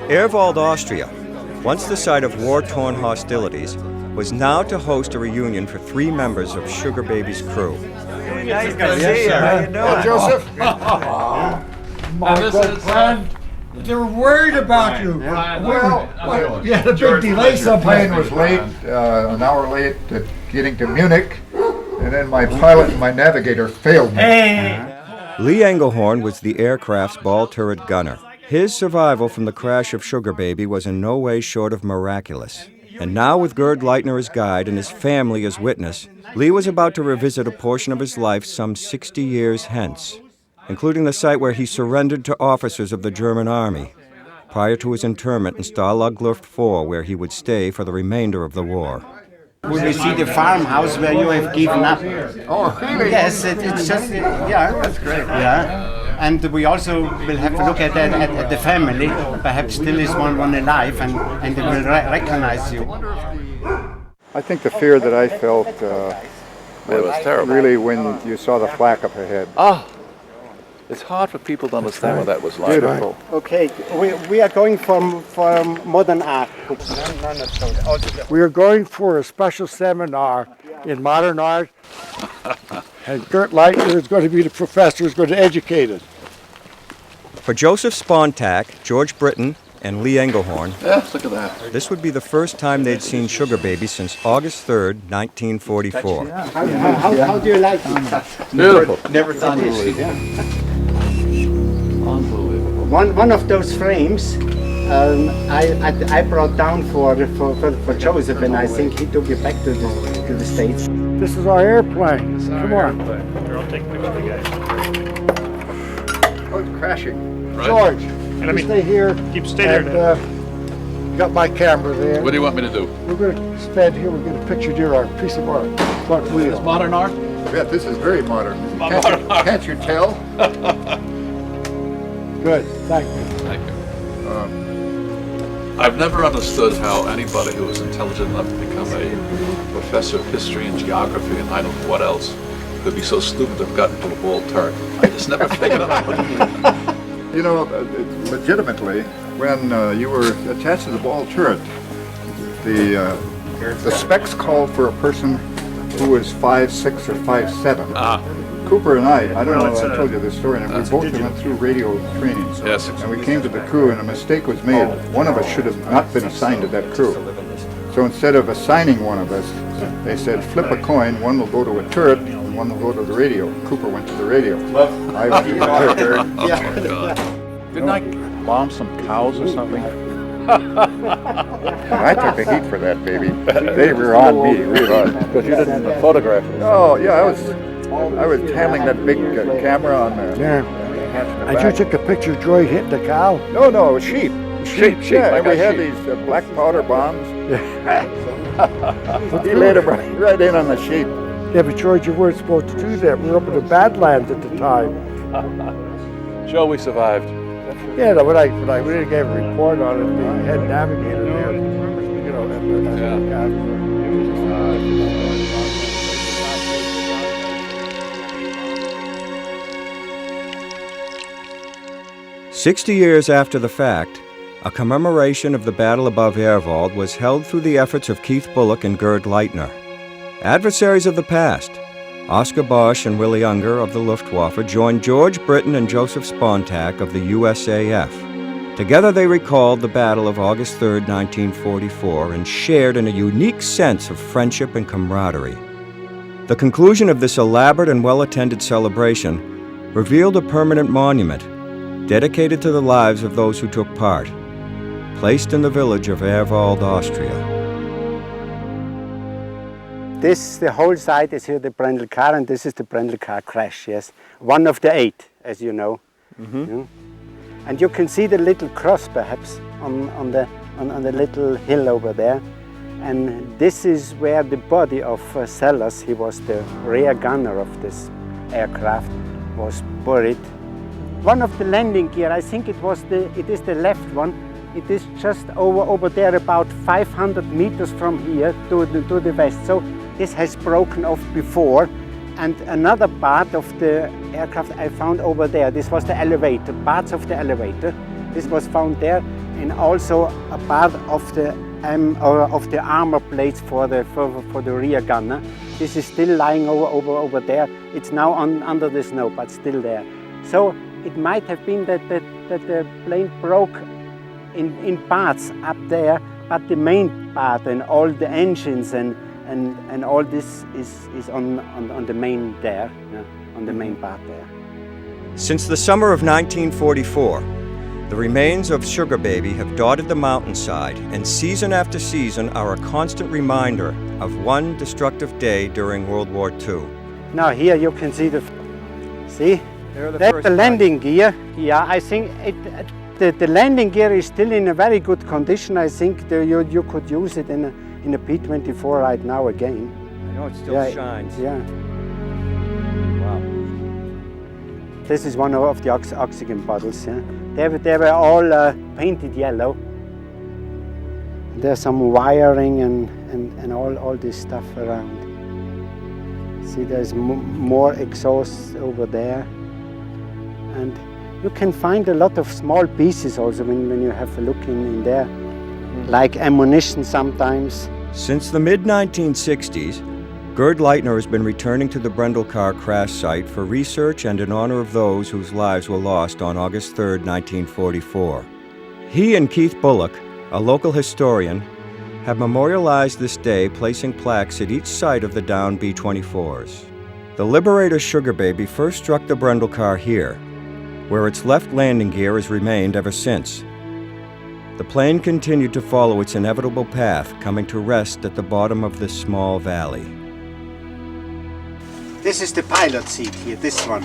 [SPEAKER 5] Airwald, Austria, once the site of war-torn hostilities, was now to host a reunion for 3 members of Sugar Baby's crew.
[SPEAKER 13] Nice to see you. How you doing?
[SPEAKER 8] Joseph. My good friend. They were worried about you.
[SPEAKER 10] Well,
[SPEAKER 8] you had a big delay
[SPEAKER 10] The plane was late, an hour late getting to Munich, and then my pilot and my navigator failed me.
[SPEAKER 5] Lee Engelhorn was the aircraft's ball turret gunner. His survival from the crash of Sugar Baby was in no way short of miraculous. And now, with Gerd Leitner as guide and his family as witness, Lee was about to revisit a portion of his life some 60 years hence, including the site where he surrendered to officers of the German army, prior to his internment in Stalag Luft 4, where he would stay for the remainder of the war.
[SPEAKER 22] We will see the farmhouse where you have given up.
[SPEAKER 10] Oh, really?
[SPEAKER 22] Yes, it's just, yeah.
[SPEAKER 10] That's great.
[SPEAKER 22] Yeah. And we also will have a look at the family. Perhaps still is one alive, and they will recognize you.
[SPEAKER 10] I think the fear that I felt
[SPEAKER 7] was terrible.
[SPEAKER 10] Really when you saw the flak up ahead.
[SPEAKER 7] It's hard for people to understand what that was like.
[SPEAKER 10] Beautiful.
[SPEAKER 22] Okay, we are going for modern art.
[SPEAKER 8] We are going for a special seminar in modern art, and Gert Leitner is going to be the professor who's going to educate us.
[SPEAKER 5] For Joseph Spontak, George Britton, and Lee Engelhorn,
[SPEAKER 7] Yes, look at that.
[SPEAKER 5] this would be the first time they'd seen Sugar Baby since August 3rd, 1944.
[SPEAKER 22] How do you like it?
[SPEAKER 7] Beautiful.
[SPEAKER 22] Never thought this. One of those frames I brought down for Joseph, and I think he took it back to the States.
[SPEAKER 8] This is our airplane. Come on.
[SPEAKER 11] Here, I'll take a picture of the guy.
[SPEAKER 10] Oh, it's crashing.
[SPEAKER 8] George,
[SPEAKER 11] Let me
[SPEAKER 8] stay here.
[SPEAKER 11] stay there.
[SPEAKER 8] And, got my camera there.
[SPEAKER 7] What do you want me to do?
[SPEAKER 8] We're going to stand here. We're going to picture dear art, piece of art, front wheel.
[SPEAKER 7] Modern art?
[SPEAKER 10] Yeah, this is very modern. Can't you tell?
[SPEAKER 8] Good, thank you.
[SPEAKER 7] Thank you. I've never understood how anybody who was intelligent enough to become a professor of history and geography and I don't know what else could be so stupid to have gotten to a ball turret. I just never figured it out.
[SPEAKER 10] You know, legitimately, when you were attached to the ball turret, the specs called for a person who was 5'6" or 5'7". Cooper and I don't know if I told you this story, and we both went through radio training.
[SPEAKER 7] Yes.
[SPEAKER 10] And we came to the crew, and a mistake was made. One of us should have not been assigned to that crew. So instead of assigning one of us, they said, flip a coin, one will go to a turret, and one will go to the radio. Cooper went to the radio. I went to the turret.
[SPEAKER 7] Oh, my God. Didn't I bomb some cows or something?
[SPEAKER 10] I took the heat for that, baby. They were on me, really.
[SPEAKER 7] Because you didn't photograph it.
[SPEAKER 10] Oh, yeah, I was handling that big camera on the...
[SPEAKER 8] Yeah. And you took a picture of Joy hitting the cow?
[SPEAKER 10] No, it was sheep.
[SPEAKER 8] Sheep.
[SPEAKER 10] Yeah, and we had these black powder bombs. He laid them right in on the sheep.
[SPEAKER 8] Yeah, but George, you weren't supposed to do that. We were up in the Badlands at the time.
[SPEAKER 7] Joe, we survived.
[SPEAKER 8] Yeah, no, when I really gave a report on it, the head navigator there, you know, at the
[SPEAKER 5] 60 years after the fact, a commemoration of the battle above Airwald was held through the efforts of Keith Bullock and Gerd Leitner. Adversaries of the past, Oscar Bosch and Willy Unger of the Luftwaffe joined George Britton and Joseph Spontak of the USAF. Together they recalled the Battle of August 3, 1944, and shared in a unique sense of friendship and camaraderie. The conclusion of this elaborate and well-attended celebration revealed a permanent monument dedicated to the lives of those who took part, placed in the village of Airwald, Austria.
[SPEAKER 22] The whole site is here the Brendel car, and this is the Brendel car crash, yes. One of the 8, as you know. Yeah. And you can see the little cross, perhaps, on the little hill over there. And this is where the body of Sellers, he was the rear gunner of this aircraft, was buried. One of the landing gear, I think it is the left one. It is just over there, about 500 meters from here to the west. So this has broken off before. And another part of the aircraft I found over there. This was the elevator, parts of the elevator. This was found there, and also a part of the armor plates for the rear gunner. This is still lying over there. It's now under the snow, but still there. So it might have been that the plane broke in parts up there, but the main part and all the engines and all this is on the main there, yeah, on the main part there.
[SPEAKER 5] Since the summer of 1944, the remains of Sugar Baby have dotted the mountainside, and season after season are a constant reminder of one destructive day during World War II.
[SPEAKER 22] Now here you can see that's the landing gear. Yeah, I think the landing gear is still in a very good condition. I think you could use it in a P-24 right now again.
[SPEAKER 5] I know it still shines.
[SPEAKER 22] Yeah. Wow. This is one of the oxygen bottles. Yeah. They were all painted yellow. There's some wiring and all this stuff around. See, there's more exhaust over there. And you can find a lot of small pieces also when you have a look in there, like ammunition sometimes.
[SPEAKER 5] Since the mid-1960s, Gerd Leitner has been returning to the Brendel car crash site for research and in honor of those whose lives were lost on August 3, 1944. He and Keith Bullock, a local historian, have memorialized this day, placing plaques at each site of the downed B-24s. The Liberator Sugar Baby first struck the Brendel car here, where its left landing gear has remained ever since. The plane continued to follow its inevitable path, coming to rest at the bottom of this small valley.
[SPEAKER 22] This is the pilot seat here, this one.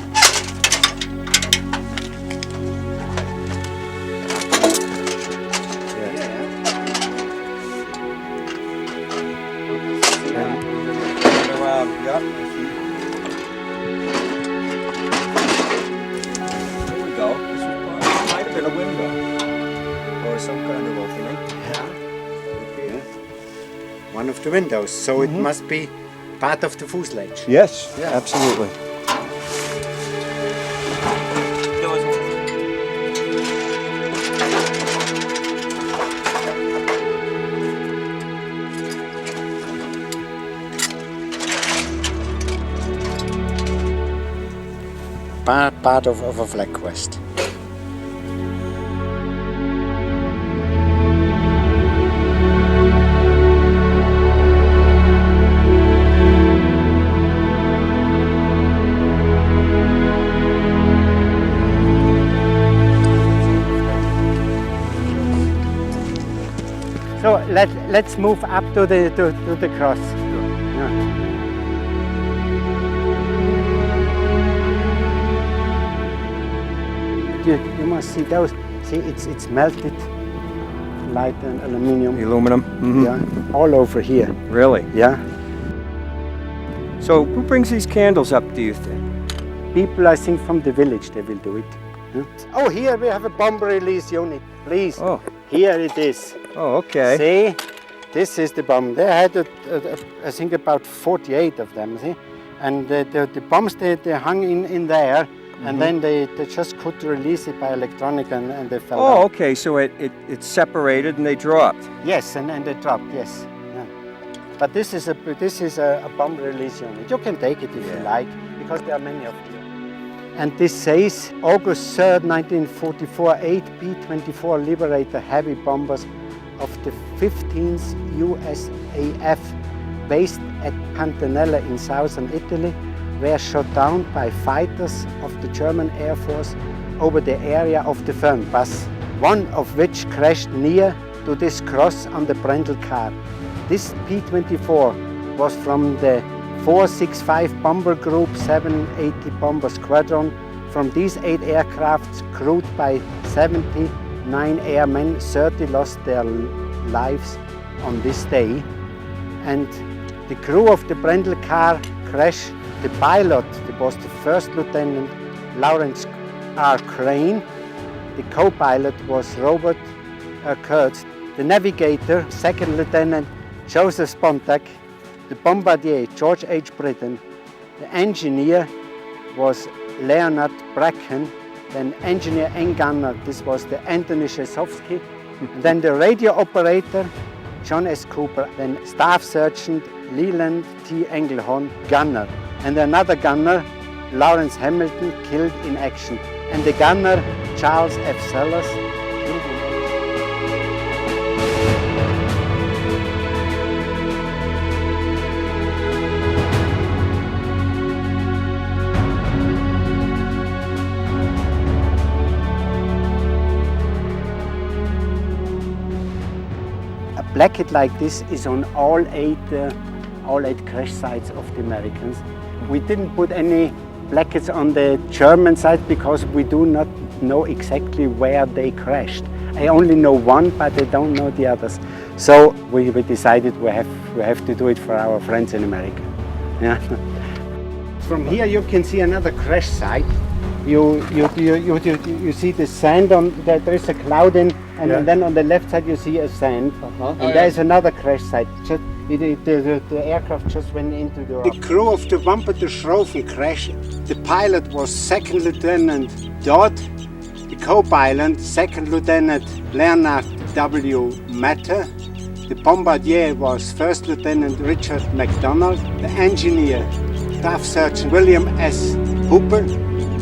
[SPEAKER 5] There we go. This might have been a window or some kind of opening.
[SPEAKER 22] Yeah. One of the windows, so it must be part of the fuselage.
[SPEAKER 5] Yes, absolutely.
[SPEAKER 22] Part of a flag quest. So let's move up to the cross. Yeah. You must see those. See, it's melted like an aluminium.
[SPEAKER 5] Aluminum? Mm-hmm.
[SPEAKER 22] Yeah, all over here.
[SPEAKER 5] Really?
[SPEAKER 22] Yeah.
[SPEAKER 5] So who brings these candles up, do you think?
[SPEAKER 22] People, I think, from the village, they will do it. Yeah. Oh, here we have a bomb release unit, please.
[SPEAKER 5] Oh.
[SPEAKER 22] Here it is.
[SPEAKER 5] Oh, okay.
[SPEAKER 22] See, this is the bomb. They had, I think, about 48 of them, see? And the bombs, they hung in there and then they just could release it by electronic and they fell
[SPEAKER 12] Oh,
[SPEAKER 22] down.
[SPEAKER 12] okay, so it separated and they dropped.
[SPEAKER 22] Yes, and they dropped, yes. Yeah. But this is a bomb release unit. You can take it if you like, because there are many of them. And this says, August 3rd, 1944, 8 B-24 Liberator heavy bombers of the 15th USAF, based at Pantanella in southern Italy, were shot down by fighters of the German Air Force over the area of the Fernpass, one of which crashed near to this cross on the Brendel car. This P-24 was from the 465 Bomber Group 780 Bomber Squadron. From these 8 aircrafts, crewed by 79 airmen, 30 lost their lives on this day. And the crew of the Brendel car crashed. The pilot was the First Lieutenant Lawrence R. Crane. The co-pilot was Robert Kurtz. The navigator, Second Lieutenant Joseph Spontak. The bombardier, George H. Britton. The engineer was Leonard Bracken. Then engineer and gunner, this was the Anthony Szesowski. And then the radio operator, John S. Cooper. Then staff sergeant, Leland T. Engelhorn, gunner. And another gunner, Lawrence Hamilton, killed in action. And the gunner, Charles F. Sellers, killed in action. A placket like this is on all eight crash sites of the Americans. We didn't put any plackets on the German side because we do not know exactly where they crashed. I only know one, but I don't know the others. So we decided we have to do it for our friends in America. Yeah. From here you can see another crash site. You see the sand on there is a cloud in, and then on the left side you see a sand, and there is another crash site. Just, the aircraft just went into the rock. The crew of the Wampe de Schroven crashed. The pilot was Second Lieutenant Dodd. The co-pilot, Second Lieutenant Leonard W. Matter. The bombardier was First Lieutenant Richard McDonald. The engineer, Staff Sergeant William S. Hooper.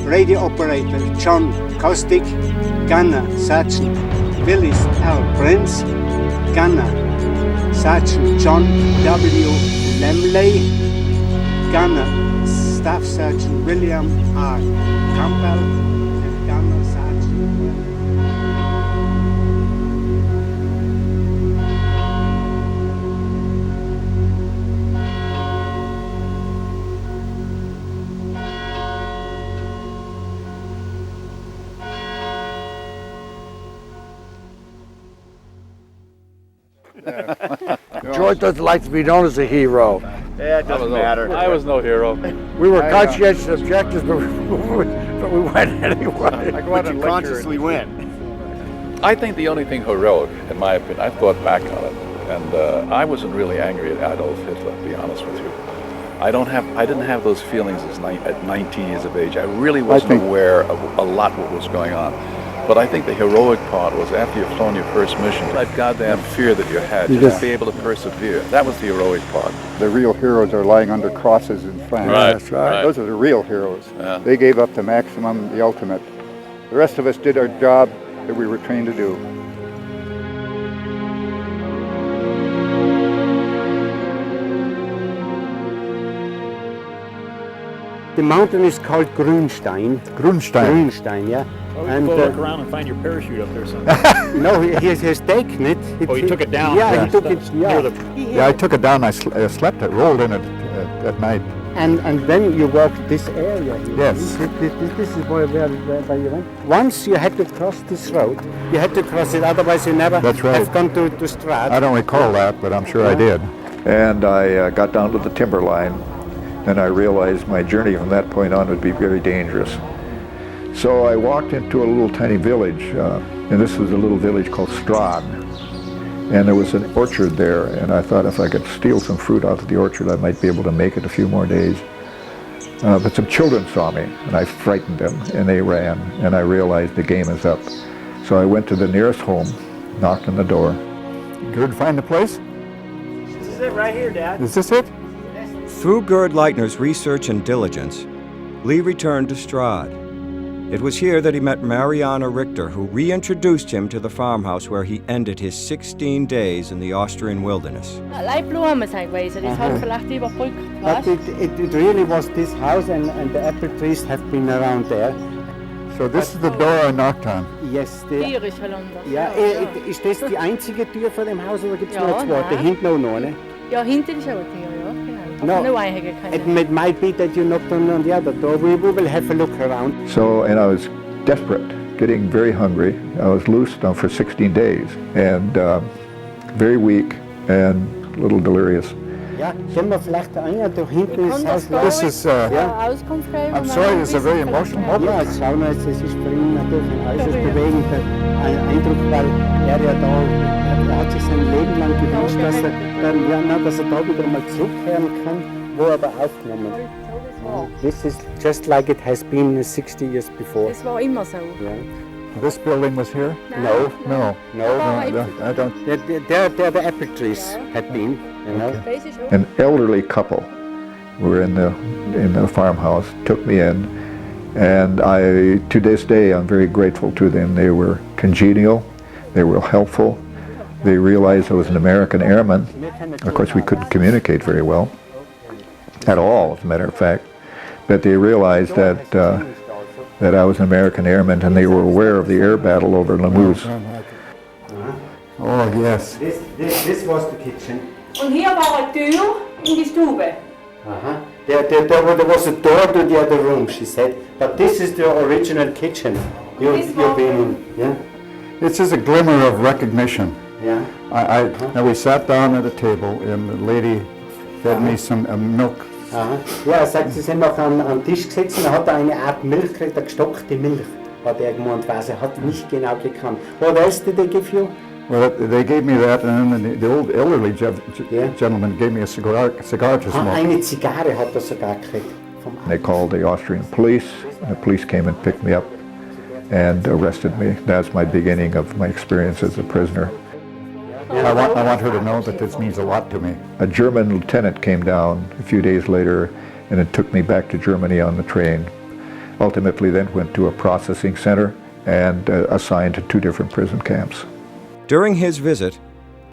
[SPEAKER 22] Radio operator John Kostick. Gunner Sergeant Willis L. Prince. Gunner Sergeant John W. Lemley, Gunner Staff Sergeant William R. Campbell, and Gunner Sergeant.
[SPEAKER 8] George doesn't like to be known as a hero.
[SPEAKER 15] Yeah, it doesn't matter. I was no hero.
[SPEAKER 8] We were conscientious objectives, but we went anyway.
[SPEAKER 15] I go out and consciously win. I think the only thing heroic, in my opinion, I thought back on it, and I wasn't really angry at Adolf Hitler, to be honest with you. I didn't have those feelings at 19 years of age. I really wasn't aware of a lot what was going on. But I think the heroic part was after you've flown your first mission, that goddamn fear that you had, just be able to persevere. That was the heroic part.
[SPEAKER 23] The real heroes are lying under crosses in France.
[SPEAKER 15] Right, that's right.
[SPEAKER 23] Those are the real heroes.
[SPEAKER 15] Yeah.
[SPEAKER 23] They gave up the maximum, the ultimate. The rest of us did our job that we were trained to do.
[SPEAKER 22] The mountain is called Grünstein. Grünstein, yeah.
[SPEAKER 11] Oh, you can go look around and find your parachute up there somewhere.
[SPEAKER 22] No, he has taken it.
[SPEAKER 11] He took it down?
[SPEAKER 22] Yeah, he took it.
[SPEAKER 23] Yeah, I took it down. I slept it, rolled in it at night.
[SPEAKER 22] And then you walked this area here.
[SPEAKER 23] Yes.
[SPEAKER 22] This is where you went. Once you had to cross this road. You had to cross it, otherwise you never have gone to Strad.
[SPEAKER 23] I don't recall that, but I'm sure I did.
[SPEAKER 10] And I got down to the timberline, and I realized my journey from that point on would be very dangerous. So I walked into a little tiny village, and this was a little village called Strad. And there was an orchard there, and I thought if I could steal some fruit out of the orchard, I might be able to make it a few more days. But some children saw me, and I frightened them, and they ran, and I realized the game is up. So I went to the nearest home, knocked on the door.
[SPEAKER 23] Gerd, find the place?
[SPEAKER 22] This is it right here, Dad.
[SPEAKER 23] Is this it?
[SPEAKER 5] Through Gerd Leitner's research and diligence, Lee returned to Strahd. It was here that he met Mariana Richter, who reintroduced him to the farmhouse where he ended his 16 days in the Austrian wilderness.
[SPEAKER 22] But it really was this house, and the apple trees have been around there.
[SPEAKER 23] So this is the door I knocked on.
[SPEAKER 22] Yes. Ja, ist das die einzige Tür vor dem Haus, oder gibt es noch eine zweite? Hinten auch noch, ne?
[SPEAKER 1] Ja, hinten ist auch die Tür, ja, genau.
[SPEAKER 22] No, it might be that you knocked on the other door. We will have a look around.
[SPEAKER 10] So, and I was desperate, getting very hungry. I was loose now for 16 days, and very weak and a little delirious.
[SPEAKER 22] Ja, können wir vielleicht durch hinten ins Haus.
[SPEAKER 23] This is, I'm sorry, this is a very emotional moment.
[SPEAKER 22] Ja, schauen wir jetzt, es ist für ihn natürlich ein äußerst bewegender Eindruck, weil er ja da, er hat sich sein Leben lang gewünscht, dass er da wieder mal zurückkehren kann, wo er da aufgenommen ist. This is just like it has been 60 years before.
[SPEAKER 1] Das war immer so.
[SPEAKER 22] Yeah.
[SPEAKER 23] This building was here?
[SPEAKER 22] No.
[SPEAKER 23] I don't.
[SPEAKER 22] There the apple trees had been, you know.
[SPEAKER 10] An elderly couple were in the farmhouse, took me in, and to this day, I'm very grateful to them. They were congenial, they were helpful. They realized I was an American airman. Of course, we couldn't communicate very well, at all, as a matter of fact. But they realized that I was an American airman, and they were aware of the air battle over Lamuse.
[SPEAKER 23] Oh, yes.
[SPEAKER 22] This was the kitchen.
[SPEAKER 1] Und hier war eine Tür in die Stube.
[SPEAKER 22] There was a door to the other room, she said. But this is the original kitchen you've been in. Yeah?
[SPEAKER 23] This is a glimmer of recognition.
[SPEAKER 22] Yeah.
[SPEAKER 23] Now we sat down at a table, and the lady fed me some milk.
[SPEAKER 22] Ja, er sagt, sie sind noch an den Tisch gesessen, da hat er eine Art Milch gekriegt, eine gestockte Milch, hat er gemeint, was er hat nicht genau gekannt. What else did they give you?
[SPEAKER 23] Well, they gave me that, and then the old elderly gentleman gave me a cigar to smoke.
[SPEAKER 22] Eine Zigarre hat er sogar gekriegt.
[SPEAKER 10] They called the Austrian police, and the police came and picked me up and arrested me. That's my beginning of my experience as a prisoner.
[SPEAKER 23] I want her to know that this means a lot to me.
[SPEAKER 10] A German lieutenant came down a few days later, and it took me back to Germany on the train. Ultimately then went to a processing center and assigned to 2 different prison camps.
[SPEAKER 5] During his visit,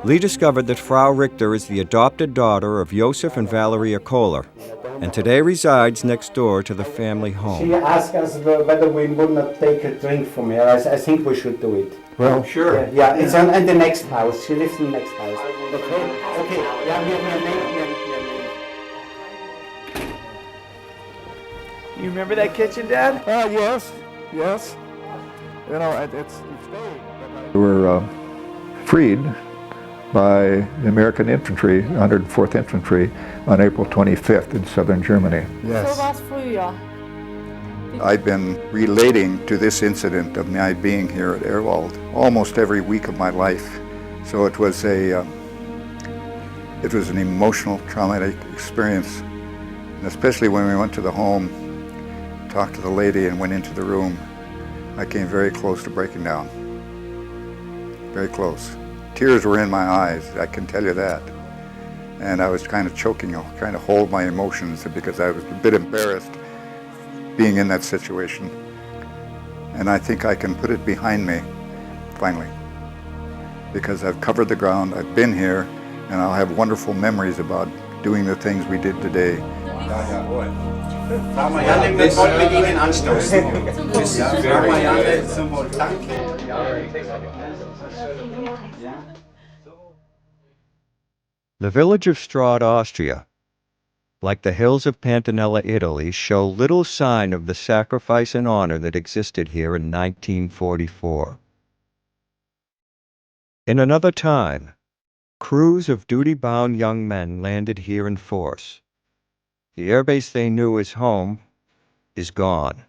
[SPEAKER 5] Lee discovered that Frau Richter is the adopted daughter of Josef and Valeria Kohler, and today resides next door to the family home.
[SPEAKER 22] She asked us whether we would not take a drink from her. I think we should do it.
[SPEAKER 23] Well,
[SPEAKER 22] sure. Yeah, it's in the next house. She lives in the next house. Okay. Yeah,
[SPEAKER 13] You remember that kitchen, Dad?
[SPEAKER 23] Yes. You know, it's
[SPEAKER 10] We were freed by the American infantry, 104th Infantry, on April 25th in southern Germany.
[SPEAKER 23] Yes.
[SPEAKER 1] So war's früher.
[SPEAKER 23] I've been relating to this incident of my being here at Airwald almost every week of my life. So it was an emotional, traumatic experience. And especially when we went to the home, talked to the lady and went into the room, I came very close to breaking down. Very close. Tears were in my eyes, I can tell you that. And I was kind of choking, trying to hold my emotions because I was a bit embarrassed being in that situation. And I think I can put it behind me, finally. Because I've covered the ground, I've been here, and I'll have wonderful memories about doing the things we did today.
[SPEAKER 5] The village of Strahd, Austria, like the hills of Pantanella, Italy, show little sign of the sacrifice and honor that existed here in 1944. In another time, crews of duty-bound young men landed here in force. The airbase they knew as home is gone.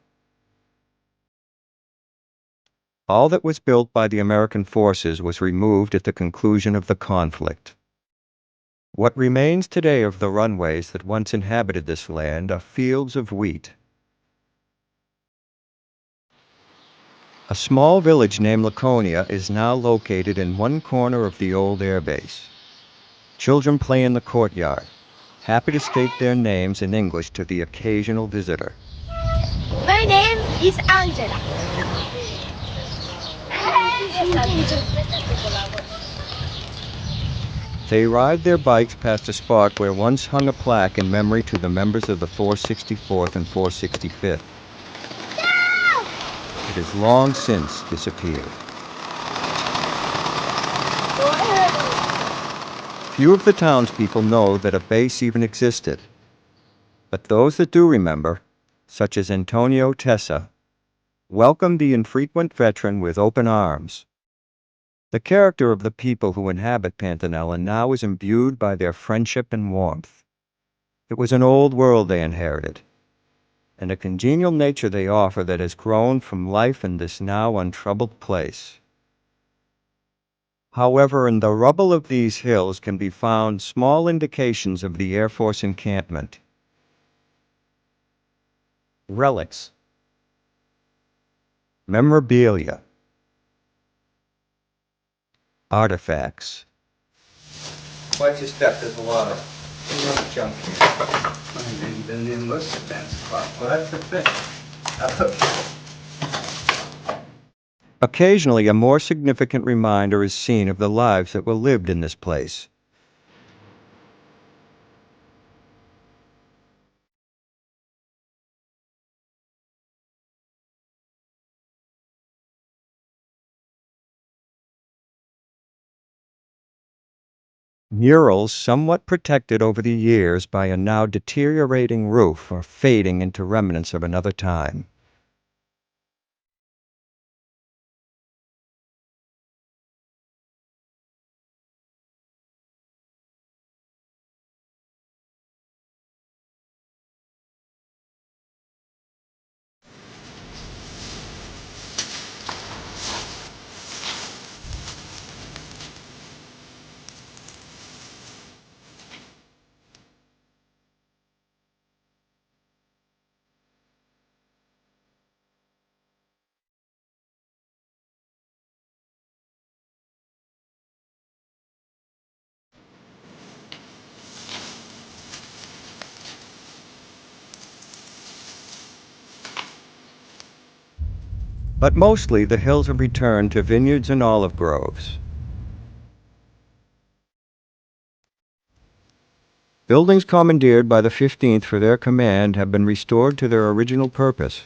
[SPEAKER 5] All that was built by the American forces was removed at the conclusion of the conflict. What remains today of the runways that once inhabited this land are fields of wheat. A small village named Laconia is now located in one corner of the old airbase. Children play in the courtyard, happy to state their names in English to the occasional visitor.
[SPEAKER 4] My name is Angela.
[SPEAKER 5] They ride their bikes past a spot where once hung a plaque in memory to the members of the 464th and 465th. It has long since disappeared. Few of the townspeople know that a base even existed. But those that do remember, such as Antonio Tessa, welcomed the infrequent veteran with open arms. The character of the people who inhabit Pantanella now is imbued by their friendship and warmth. It was an old world they inherited, and a congenial nature they offer that has grown from life in this now untroubled place. However, in the rubble of these hills can be found small indications of the Air Force encampment. Relics, memorabilia, artifacts.
[SPEAKER 18] Watch your step, there's a lot of junk here. I didn't even look at that spot. Well, that's the thing.
[SPEAKER 5] Occasionally, a more significant reminder is seen of the lives that were lived in this place. Murals somewhat protected over the years by a now deteriorating roof are fading into remnants of another time. But mostly the hills have returned to vineyards and olive groves. Buildings commandeered by the 15th for their command have been restored to their original purpose,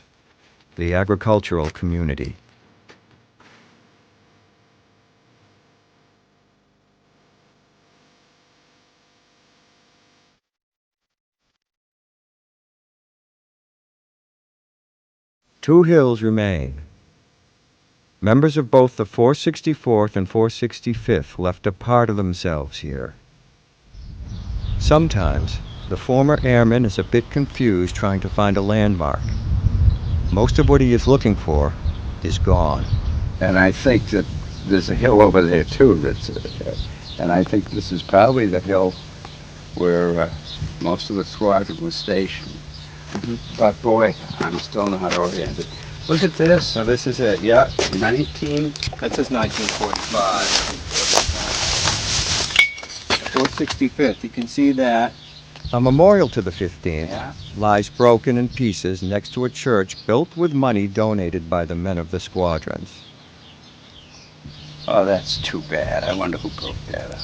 [SPEAKER 5] the agricultural community. Two hills remain. Members of both the 464th and 465th left a part of themselves here. Sometimes, the former airman is a bit confused trying to find a landmark. Most of what he is looking for is gone.
[SPEAKER 20] And I think that there's a hill over there too, and I think this is probably the hill where most of the squadron was stationed. But boy, I'm still not oriented. Look at this.
[SPEAKER 18] So this is it, yeah.
[SPEAKER 20] That says
[SPEAKER 18] 1945. 465th, you can see that.
[SPEAKER 5] A memorial to the 15th lies broken in pieces next to a church built with money donated by the men of the squadrons.
[SPEAKER 20] Oh, that's too bad. I wonder who broke that up.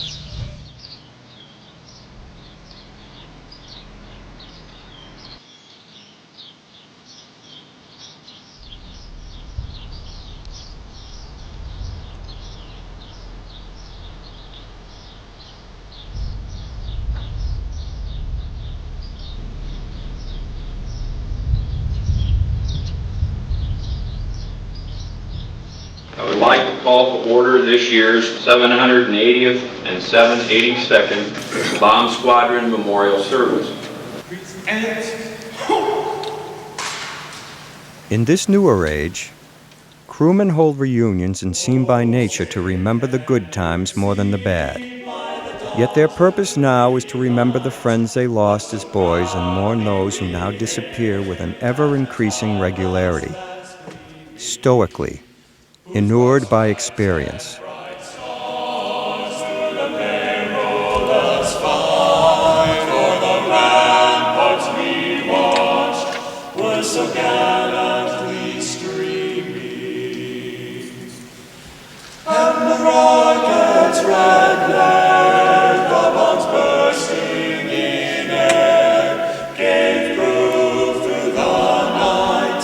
[SPEAKER 24] I would like to call to order this year's 780th and 782nd Bomb Squadron Memorial Service.
[SPEAKER 5] In this newer age, crewmen hold reunions and seem by nature to remember the good times more than the bad. Yet their purpose now is to remember the friends they lost as boys and mourn those who now disappear with an ever-increasing regularity, stoically, inured by experience.
[SPEAKER 2] So gallantly streaming, and the rocket's red glare, the bombs bursting in air, gave proof through the night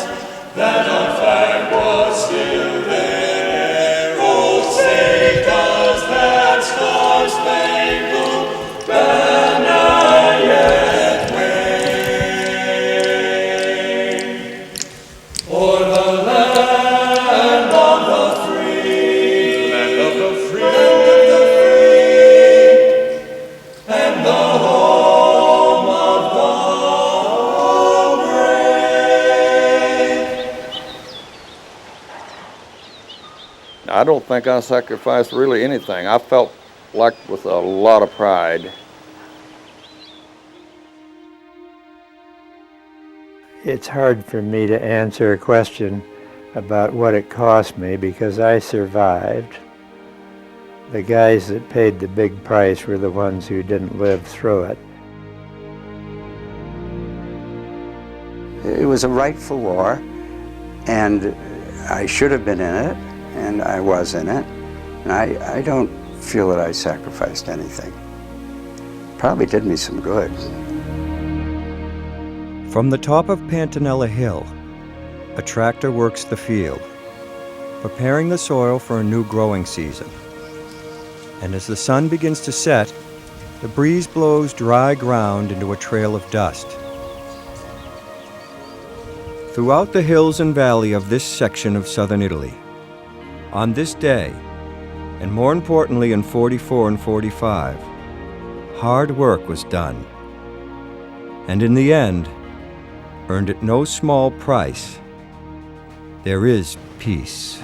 [SPEAKER 2] that our flag was still there. Oh, say does that star-spangled banner yet for the land of the free, land of the free, and the home of the brave.
[SPEAKER 6] I don't think I sacrificed really anything. I felt like with a lot of pride.
[SPEAKER 19] It's hard for me to answer a question about what it cost me because I survived. The guys that paid the big price were the ones who didn't live through it.
[SPEAKER 22] It was a rightful war, and I should have been in it, and I was in it. And I don't feel that I sacrificed anything. Probably did me some good.
[SPEAKER 5] From the top of Pantanella Hill, a tractor works the field, preparing the soil for a new growing season. And as the sun begins to set, the breeze blows dry ground into a trail of dust. Throughout the hills and valley of this section of southern Italy, on this day, and more importantly in 44 and 45, hard work was done. And in the end, earned at no small price, there is peace.